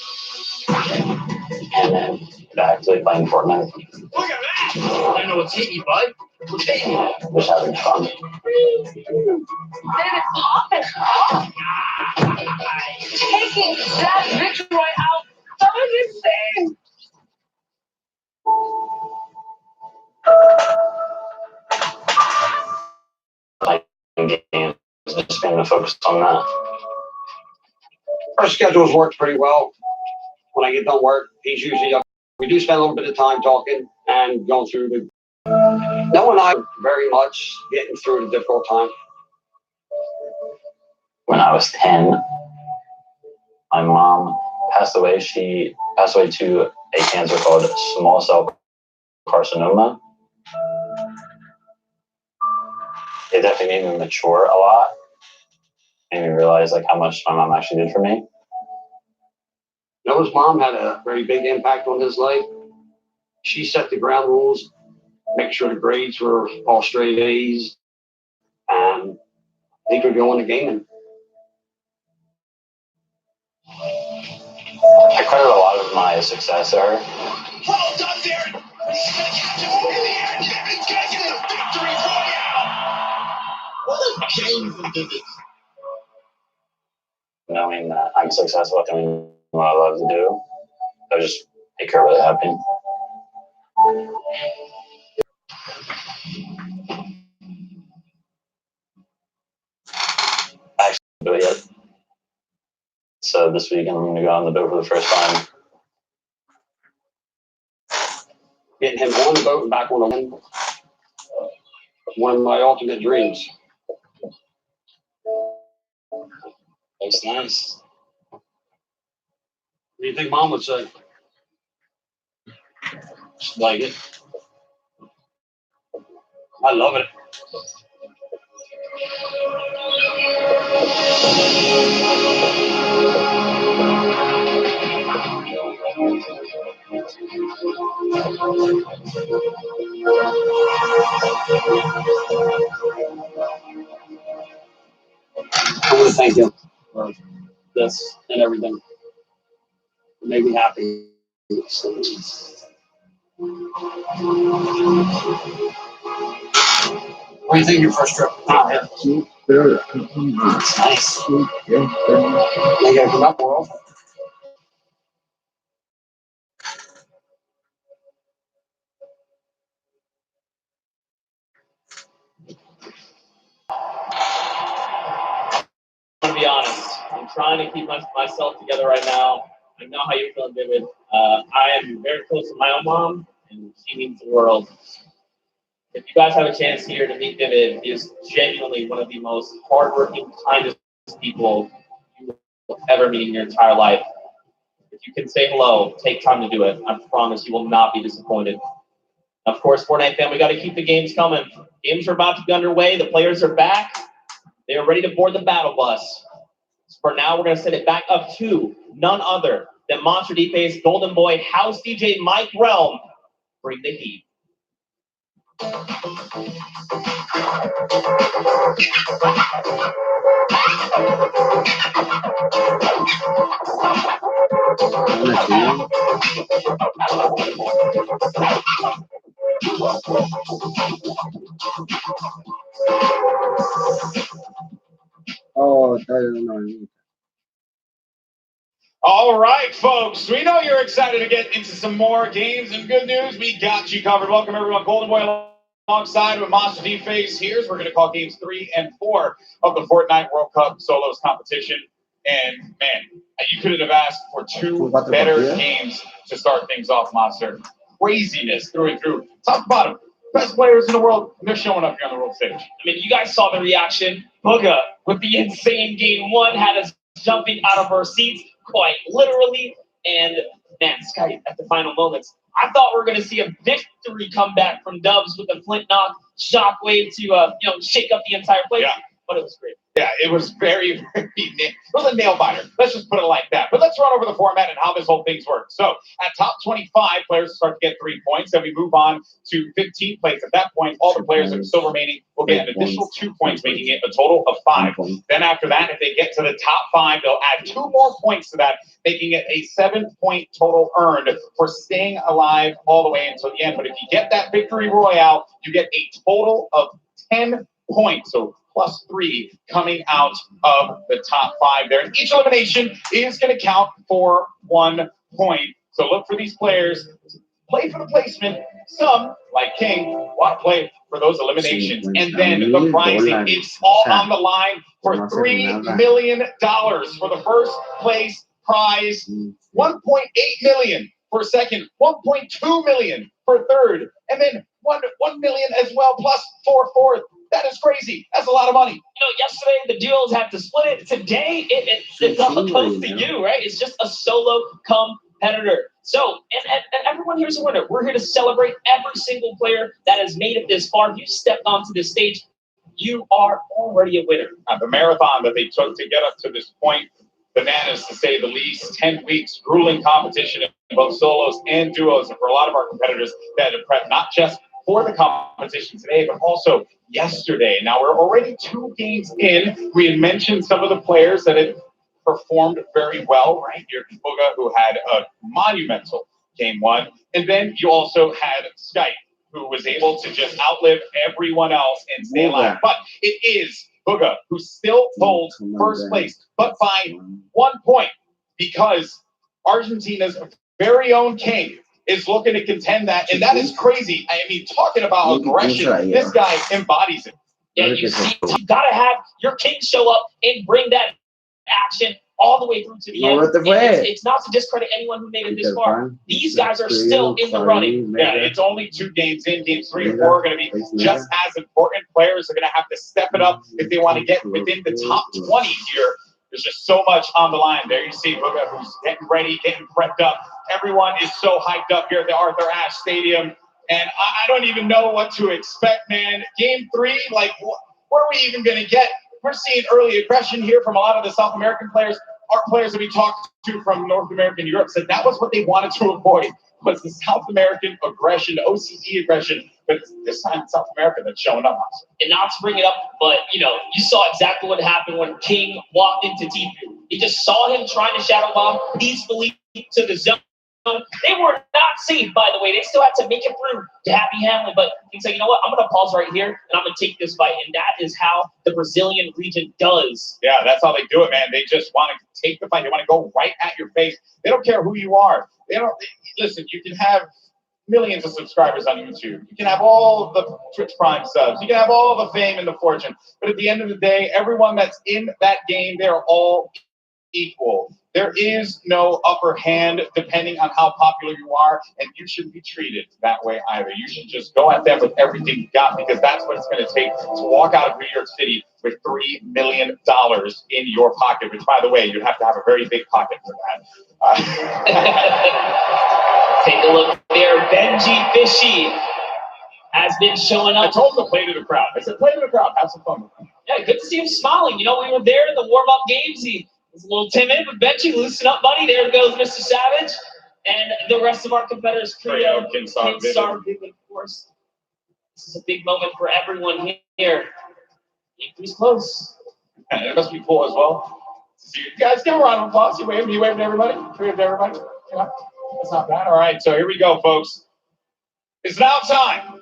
and then back to playing Fortnite. Look at that! I know what's hitting you, bud. What's hitting you? Just having fun. Then it's off and off. Taking that victory out. That was insane. Games, just going to focus on that. Our schedules work pretty well. When I get done work, he's usually up. We do spend a little bit of time talking and going through the. No and I very much getting through the difficult time. When I was 10, my mom passed away. She passed away to a cancer called small cell carcinoma. It definitely made me mature a lot. Made me realize like how much my mom actually did for me. Noah's mom had a very big impact on his life. She set the ground rules, make sure the grades were all straight A's, and he could go into gaming. I credit a lot of my success to her. Well done, Darren. He's going to catch him in the air. David's going to get the victory royale. What a game from David. Knowing that I'm successful at doing what I love to do, I just make her really happy. I actually haven't do it yet. So this weekend I'm going to go on the boat for the first time. Getting him on the boat and back on the wind. One of my ultimate dreams. Nice, nice. What do you think Mom would say? Just like it. I love it. I want to thank you for this and everything. It made me happy. So, what do you think of your first trip out here? It's nice. You gotta come up more often. I'm gonna be honest. I'm trying to keep myself together right now. I know how you're feeling, David. I am very close to my own mom, and she means the world. If you guys have a chance here to meet David, he is genuinely one of the most hardworking, kindest people you will ever meet in your entire life. If you can say hello, take time to do it. I promise you will not be disappointed. Of course, Fortnite fam, we got to keep the games coming. Games are about to be underway. The players are back. They are ready to board the battle bus. So for now, we're going to set it back up to none other than Monster D-Face, Golden Boy, House DJ Mike Realm. Bring the heat. Oh, no. All right, folks. We know you're excited to get into some more games, and good news, we got you covered. Welcome, everyone. Golden Boy alongside with Monster D-Face here. We're going to call games 3 and 4 of the Fortnite World Cup Solos competition. And, man, you couldn't have asked for two better games to start things off, Monster. Craziness through and through. Top to bottom. Best players in the world, and they're showing up here on the world stage. I mean, you guys saw the reaction. Booga, with the insane game 1, had us jumping out of our seats, quite literally. And, man, Sky, at the final moments, I thought we were going to see a victory comeback from Dubs with the Flint Knock shockwave to, shake up the entire place. Yeah. But it was great. Yeah, it was very, it was a nail biter. Let's just put it like that. But let's run over the format and how this whole thing's work. So at top 25, players start to get 3 points. Then we move on to 15 plays. At that point, all the players that are still remaining will get an additional 2 points, making it a total of 5. Then after that, if they get to the top 5, they'll add 2 more points to that, making it a 7-point total earned for staying alive all the way until the end. But if you get that victory royale, you get a total of 10 points. So plus 3 coming out of the top 5 there. And each elimination is going to count for 1 point. So look for these players to play for the placement. Some, like King, want to play for those eliminations. And then the prizing, it's all on the line for $3 million for the first place prize, $1.8 million for second, $1.2 million for third, and then $1 million as well, plus for fourth. That is crazy. That's a lot of money. Yesterday the duos had to split it. Today it's all goes to you, right? It's just a solo competitor. So, and everyone here's a winner. We're here to celebrate every single player that has made it this far. If you stepped onto this stage, you are already a winner. The marathon that they took to get up to this point, bananas to say the least. 10 weeks, grueling competition in both solos and duos. And for a lot of our competitors that have prepped not just for the competition today, but also yesterday. Now, we're already 2 games in. We had mentioned some of the players that had performed very well, right? Here's Booga, who had a monumental game 1. And then you also had Skype, who was able to just outlive everyone else and stay alive. But it is Booga who still holds first place, but by 1 point, because Argentina's very own King is looking to contend that, and that is crazy. I mean, talking about aggression, this guy embodies it. Yeah, you gotta have your King show up and bring that action all the way through to the end. It's not to discredit anyone who made it this far. These guys are still in the running. Yeah, it's only 2 games in. Games 3 and 4 are going to be just as important. Players are going to have to step it up if they want to get within the top 20 here. There's just so much on the line. There you see Booga, who's getting ready, getting prepped up. Everyone is so hyped up here at the Arthur Ashe Stadium. And I don't even know what to expect, man. Game 3, like, what are we even going to get? We're seeing early aggression here from a lot of the South American players. Our players that we talked to from North America and Europe said that was what they wanted to avoid, was the South American aggression, the OCE aggression. But this time it's South America that's showing up. And not to bring it up, but, you saw exactly what happened when King walked into Tipu. You just saw him trying to shadow bomb peacefully to the zone. They were not safe, by the way. They still had to make it through to Happy Hamlin. But he's like, you know what? I'm going to pause right here, and I'm going to take this fight. And that is how the Brazilian region does. Yeah, that's how they do it, man. They just want to take the fight. They want to go right at your face. They don't care who you are. Listen, you can have millions of subscribers on YouTube. You can have all the Twitch Prime subs. You can have all the fame and the fortune. But at the end of the day, everyone that's in that game, they're all equal. There is no upper hand depending on how popular you are, and you shouldn't be treated that way either. You should just go at them with everything you got, because that's what it's going to take to walk out of New York City with $3 million in your pocket, which, by the way, you'd have to have a very big pocket for that. Take a look there. Benji Fishy has been showing up. I told him to play to the crowd. I said, play to the crowd. Have some fun with him. Yeah, good to see him smiling. We were there in the warm-up games. He was a little timid, but Benji, loosen up, buddy. There goes Mr. Savage. And the rest of our competitors, Creo, Kinstar, Vivid, of course. This is a big moment for everyone here. He's close. And it must be cool as well. See you guys, give a round of applause. You waving to everybody? You waving to everybody? Yeah, that's not bad. All right, so here we go, folks. It's now time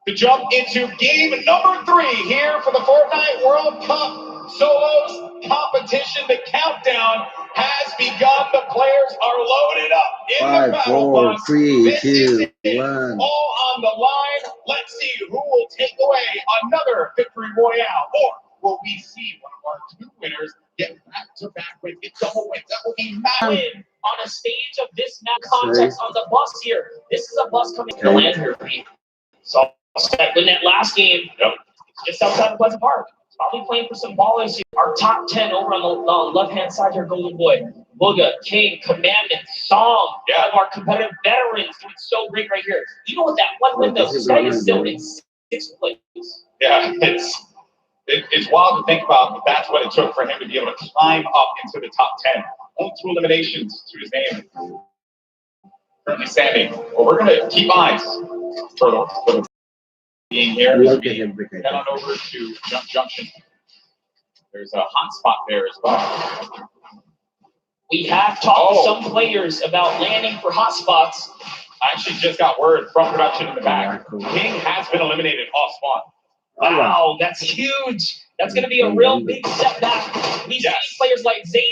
to jump into game number 3 here for the Fortnite World Cup Solos competition. The countdown has begun. The players are loaded up in the 5, battle 4, bus. 3, This 2, is it. 1. All on the line. Let's see who will take away another victory royale, or will we see one of our 2 winners get back-to-back with a double win? That will be Matt. Win on a stage of this map context on the bus here. This is a bus coming to land here. So in that last game, just outside of Pleasant Park. Probably playing for some ballers here. Our top 10 over on the left-hand side here, Golden Boy, Booga, King, Commandment, Song, one of our competitive veterans doing so great right here. You know what that one win, though? This guy is still in 6th place. Yeah, it's wild to think about, but that's what it took for him to be able to climb up into the top 10. Only 2 eliminations to his name. Currently standing. Well, we're going to keep eyes for the being here. Head on over to Jump Junction. There's a hot spot there as well. We have talked to some players about landing for hot spots. I actually just got word from production in the back. King has been eliminated off spawn. Wow, that's huge. That's going to be a real big setback. We've seen players like Zayn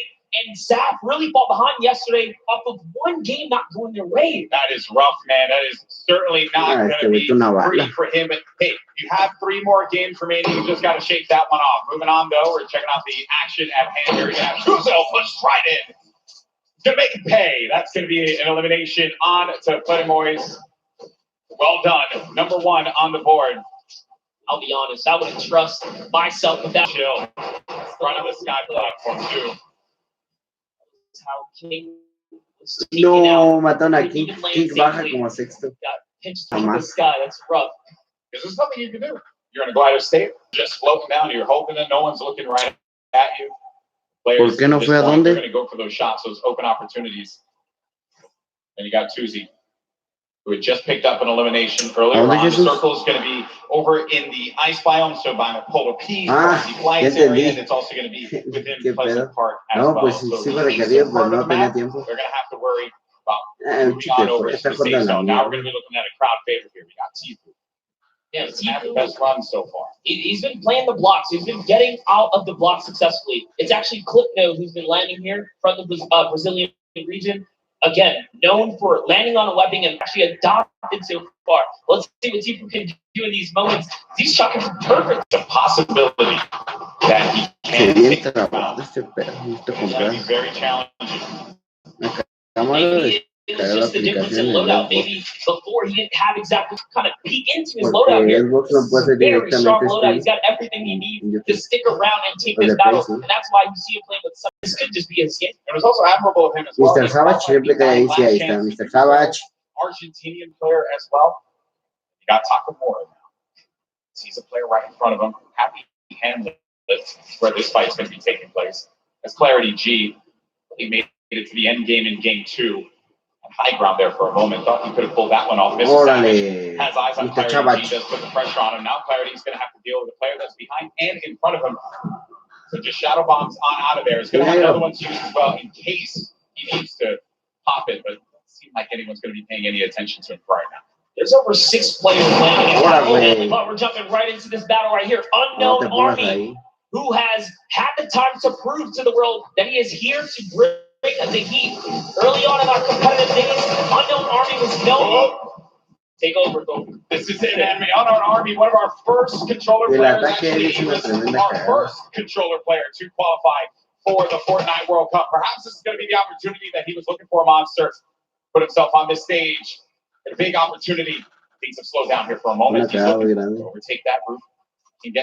and Zap really fall behind yesterday off of one game not going their way. That is rough, man. That is certainly not going to be free for him. But hey, you have 3 more games remaining. You just got to shake that one off. Moving on, though, we're checking out the action at hand here. You have Truzel pushed right in to make it pay. That's going to be an elimination on to Pledemoys. Well done. Number 1 on the board. I'll be honest, I wouldn't trust myself with that. Chill. Front of the sky platform, too. How King no, Matona, King baja como 6th. Got pinched through the sky. That's rough. Is there something you can do? You're in a glider state, just floating down. You're hoping that no one's looking right at you. Players, ¿Por qué no fue a dónde? They're going to go for those shots, those open opportunities. And you got Tuzi, who had just picked up an elimination earlier on. The circle is going to be over in the ice biome, so by Polar Peas, the flights area, and it's also going to be within Pleasant Park as well. Pues sí me requería, pero no tenía tiempo. They're going to have to worry about moving on over to the safe zone. Now we're going to be looking at a crowd favorite here. We got Tifu. Yeah, Tifu, the best run so far. He's been playing the blocks. He's been getting out of the block successfully. It's actually Clipno who's been landing here from the Brazilian region. Again, known for landing on a weapon and actually adopted so far. Let's see what Tifu can do in these moments. These shots are perfect. It's a possibility that he can take them out. It's going to be very challenging. it was just the difference in loadout. Maybe before he didn't have exactly kind of peek into his loadout here. Very strong loadout. He's got everything you need to stick around and take this battle. And that's why you see him playing with some. This could just be a skin. It was also admirable of him as well. Mr. Savage siempre cae ahí, sí, ahí está, Mr. Savage. Argentinian player as well. You got Takamura now. Sees a player right in front of him. Happy handling where this fight's going to be taking place. As Clarity G, he made it to the end game in game 2. High ground there for a moment. Thought he could have pulled that one off. Mr. Savage has eyes on Clarity G. Does put the pressure on him. Now Clarity's going to have to deal with a player that's behind and in front of him. So just shadow bombs on out of there. He's going to have another one to use as well in case he needs to pop it. But it doesn't seem like anyone's going to be paying any attention to him right now. There's over 6 players landing. But we're jumping right into this battle right here. Unknown Army, who has had the time to prove to the world that he is here to bring the heat. Early on in our competitive days, Unknown Army was known. Take over, go. This is it, man. Unknown Army, one of our first controller players. Actually, he was our first controller player to qualify for the Fortnite World Cup. Perhaps this is going to be the opportunity that he was looking for. Monster put himself on this stage. A big opportunity. Things have slowed down here for a moment. He's looking to overtake that roof. He can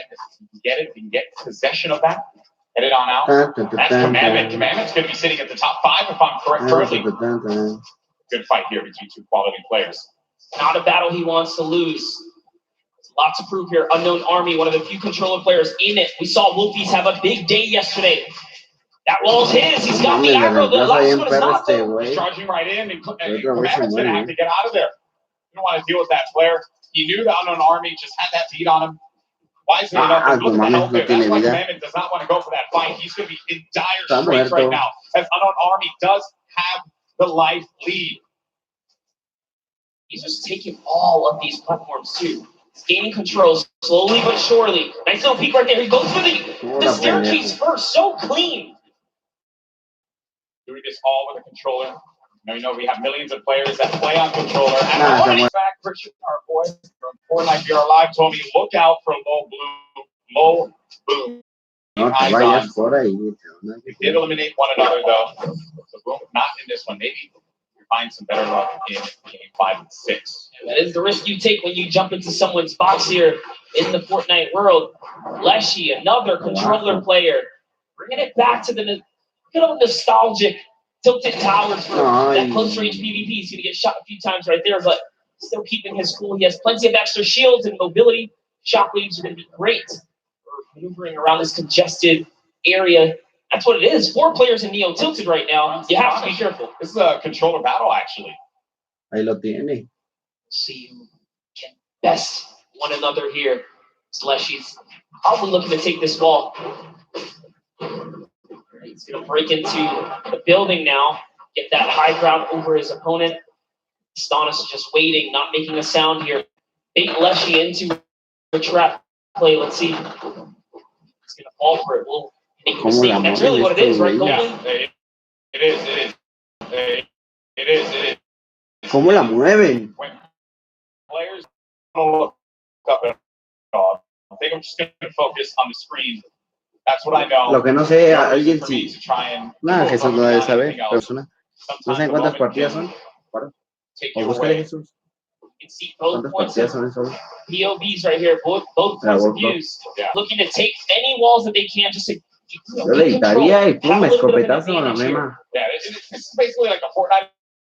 get it. He can get possession of that. Head it on out. That's Commandment. Commandment's going to be sitting at the top 5 if I'm correct currently. Good fight here between 2 quality players. Not a battle he wants to lose. There's a lot to prove here. Unknown Army, one of the few controller players in it. We saw Wolfies have a big day yesterday. That wall's his. He's got the aggro. The last one is not though. He's charging right in, and Commandment's going to have to get out of there. You don't want to deal with that player. He knew the Unknown Army just had that beat on him. Wisely enough, look at the health there. That's why Commandment does not want to go for that fight. He's going to be in dire straits right now, as Unknown Army does have the life lead. He's just taking all of these platforms too. He's gaining control slowly but surely. Nice little peek right there. He goes for the staircase first. So clean. Doing this all with a controller. Now, you know, we have millions of players that play on controller. And in fact, Christian, our boy from Fortnite VR Live, told me, look out for low boom. We did eliminate one another, though. So boom, not in this one. Maybe we find some better luck in game 5 and 6. That is the risk you take when you jump into someone's box here in the Fortnite world. Leshy, another controller player, bringing it back to the good old nostalgic Tilted Towers for that close range PvP. He's going to get shot a few times right there, but still keeping his cool. He has plenty of extra shields and mobility. Shockwaves are going to be great for maneuvering around this congested area. That's what it is. 4 players in Neo Tilted right now. You have to be careful. This is a controller battle, actually. Ahí lo tiene. See who can best one another here. Slushy's probably looking to take this ball. He's going to break into the building now, get that high ground over his opponent. Astonis is just waiting, not making a sound here. Bait Leshy into a trap play. Let's see. He's going to fall for it. We'll make a mistake. That's really what it is, right, Goldie? Yeah, it is. ¿Cómo la mueven? When players don't look up at all, I think I'm just going to focus on the screen. That's what I know. Lo que no sé, alguien sí. Nada, Jesús lo debe saber. Persona. No sé cuántas partidas son. O búscale, Jesús. ¿Cuántas partidas son eso? POVs right here, both views. Looking to take any walls that they can just to yo le editaría y pum, escopetazo a la mema. Yeah, it's basically like a Fortnite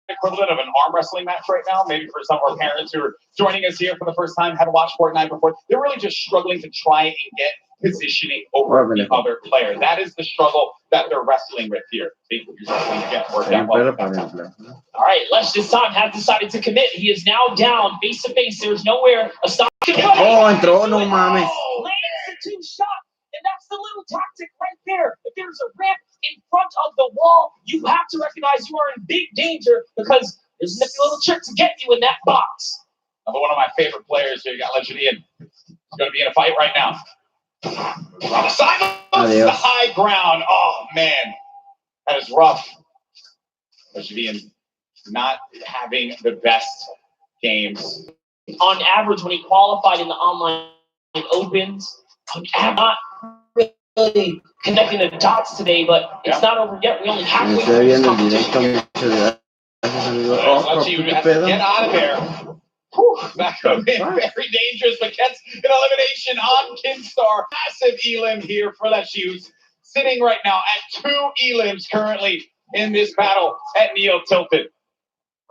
equivalent of an arm wrestling match right now. Maybe for some of our parents who are joining us here for the first time, haven't watched Fortnite before. They're really just struggling to try and get positioning over the other player. That is the struggle that they're wrestling with here. All right, Lesh this time has decided to commit. He is now down face to face. There's nowhere a stop. Oh, entró, no mames. Lands the 2 shot, and that's the little tactic right there. If there's a ramp in front of the wall, you have to recognize you are in big danger because there's a little trick to get you in that box. Another one of my favorite players here. You got Legend Ian. He's going to be in a fight right now. The high ground. Oh, man. That is rough. Legend Ian not having the best games. On average, when he qualified in the online opens, not really connecting the dots today, but it's not over yet. We only halfway through this competition. Let's get out of there. Whew, that could have been very dangerous, but gets an elimination on Kinstar. Massive elim here for that Shoes, sitting right now at 2 elims currently in this battle at Neo Tilted.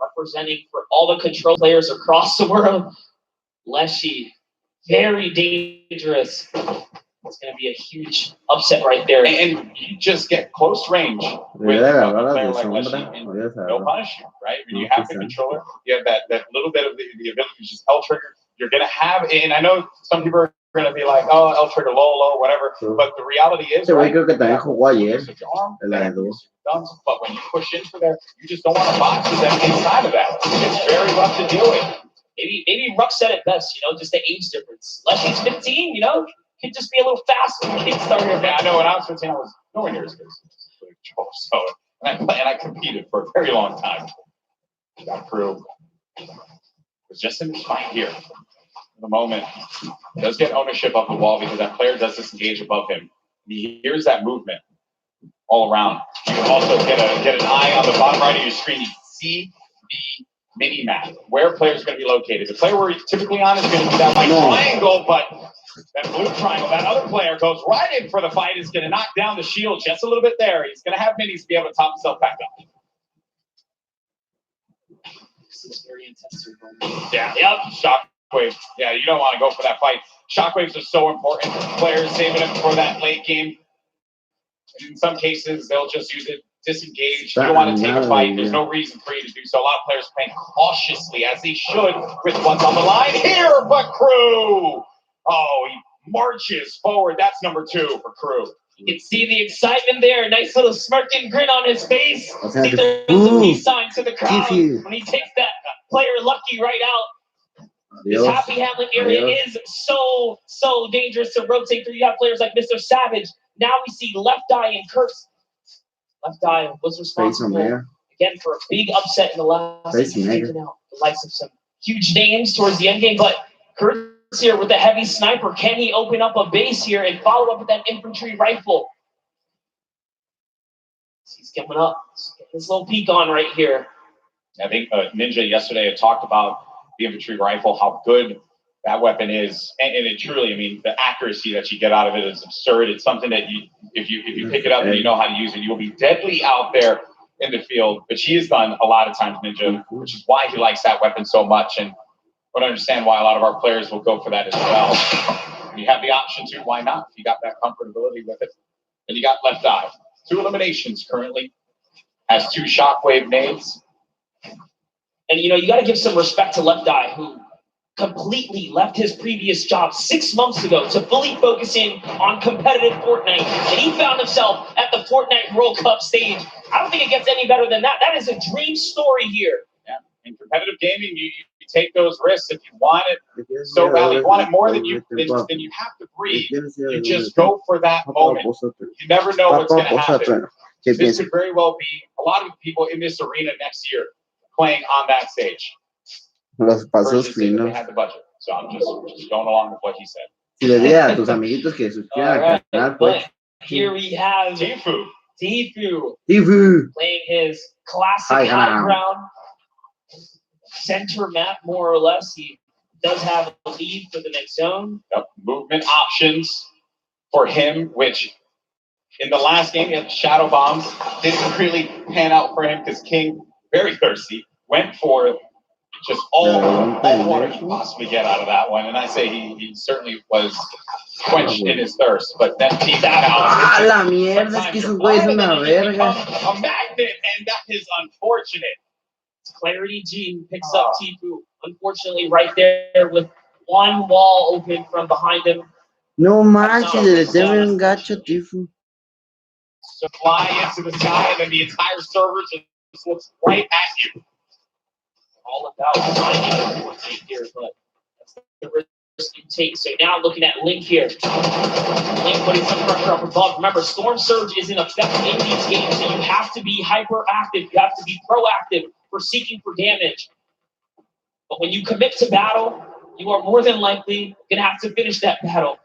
Representing for all the control players across the world, Leshy, very dangerous. It's going to be a huge upset right there. And you just get close range with a player like Leshy and no punishment, right? When you have the controller, you have that little bit of the ability to just L-trigger. You're going to have, and I know some people are going to be like, oh, L-trigger, low, whatever. But the reality is, right? But when you push into there, you just don't want to box with them inside of that. It's very rough to deal with. Maybe Ruck said it best, just the age difference. Leshy's 15, could just be a little fast when kids start here. Yeah, I know when I was 15, I was nowhere near as good as Joe. So, and I competed for a very long time. That crew was just in this fight here. For the moment, he does get ownership of the wall because that player does disengage above him. And he hears that movement all around. You can also get an eye on the bottom right of your screen. You can see the mini map where players are going to be located. The player we're typically on is going to be that white triangle, but that blue triangle, that other player goes right in for the fight, is going to knock down the shield just a little bit there. He's going to have minis to be able to top himself back up. This is very intense. Yeah, yep. Shockwave. Yeah, you don't want to go for that fight. Shockwaves are so important. Players saving them for that late game. In some cases, they'll just use it, disengage. You don't want to take a fight. There's no reason for you to do so. A lot of players playing cautiously, as they should, with what's on the line here. But Crew, oh, he marches forward. That's number 2 for Crew. You can see the excitement there. Nice little smirking grin on his face. See the peace sign to the crowd when he takes that player Lucky right out. This happy handling area is so dangerous to rotate through. You have players like Mr. Savage. Now we see Left Eye and Curse. Left Eye was responsible again for a big upset in the last game, taking out the likes of some huge names towards the end game. But Curse here with the heavy sniper, can he open up a base here and follow up with that infantry rifle? He's coming up. This little peek on right here. I think Ninja yesterday had talked about the infantry rifle, how good that weapon is, and it truly, I mean, the accuracy that you get out of it is absurd. It's something that if you pick it up and you know how to use it, you'll be deadly out there in the field. But she has done a lot of times, Ninja, which is why he likes that weapon so much, and I would understand why a lot of our players will go for that as well. You have the option to, why not? If you got that comfortability with it. And you got Left Eye. 2 eliminations currently. Has 2 shockwave nades. And you got to give some respect to Left Eye, who completely left his previous job 6 months ago to fully focusing on competitive Fortnite. And he found himself at the Fortnite World Cup stage. I don't think it gets any better than that. That is a dream story here. Yeah. In competitive gaming, you take those risks if you want it so badly. You want it more than you have to breathe. You just go for that moment. You never know what's going to happen. This could very well be a lot of people in this arena next year playing on that stage. Los pasos finos. They had the budget, so I'm just going along with what he said. Si le digas a tus amiguitos que suscriban al canal, pues. Here we have Tifu playing his classic high ground center map, more or less. He does have a lead for the next zone. Yep. Movement options for him, which in the last game, he had shadow bombs. Didn't really pan out for him because King, very thirsty, went for just all the water he could possibly get out of that one. And I say he certainly was quenched in his thirst. But then Team ¡Ah, la mierda! Es que esos güeyes son una verga. A magnet, and that is unfortunate. Clarity G picks up Tifu, unfortunately, right there with one wall open from behind him. No manches, le teme un gacho, Tifu. So fly into the sky, and then the entire server just looks right at you. All about finding a here, but that's the risk you take. So now looking at Link here. Link putting some pressure up above. Remember, Storm Surge is in effect in these games, so you have to be hyperactive. You have to be proactive for seeking for damage. But when you commit to battle, you are more than likely going to have to finish that battle.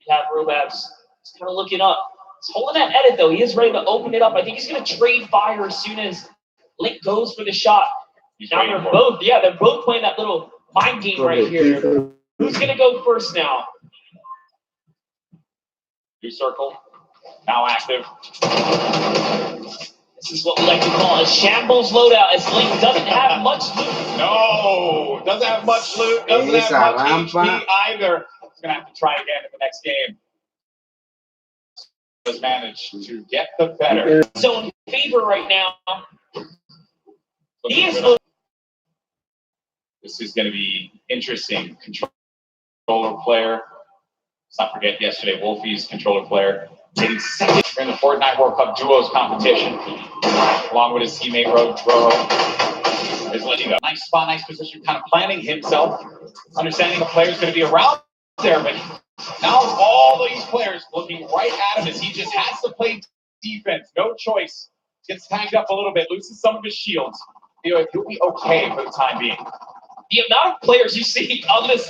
You have Robabs. He's kind of looking up. He's holding that edit, though. He is ready to open it up. I think he's going to trade fire as soon as Link goes for the shot. Now they're both playing that little mind game right here. Who's gonna go first now? New circle, now active. This is what we like to call a shambles loadout, as Link doesn't have much loot. No, doesn't have much loot, doesn't have much HP either. He's gonna have to try again in the next game. Has managed to get the better. So in favor right now. This is going to be interesting. Controller player. Let's not forget yesterday, Wolfie's controller player. Taking second in the Fortnite World Cup Duos competition, along with his teammate Roro. There's Letigo. Nice spot, nice position, kind of planning himself, understanding the player's going to be around there, but now all these players looking right at him as he just has to play defense. No choice. Gets tagged up a little bit, loses some of his shields. He'll be okay for the time being. The amount of players you see on this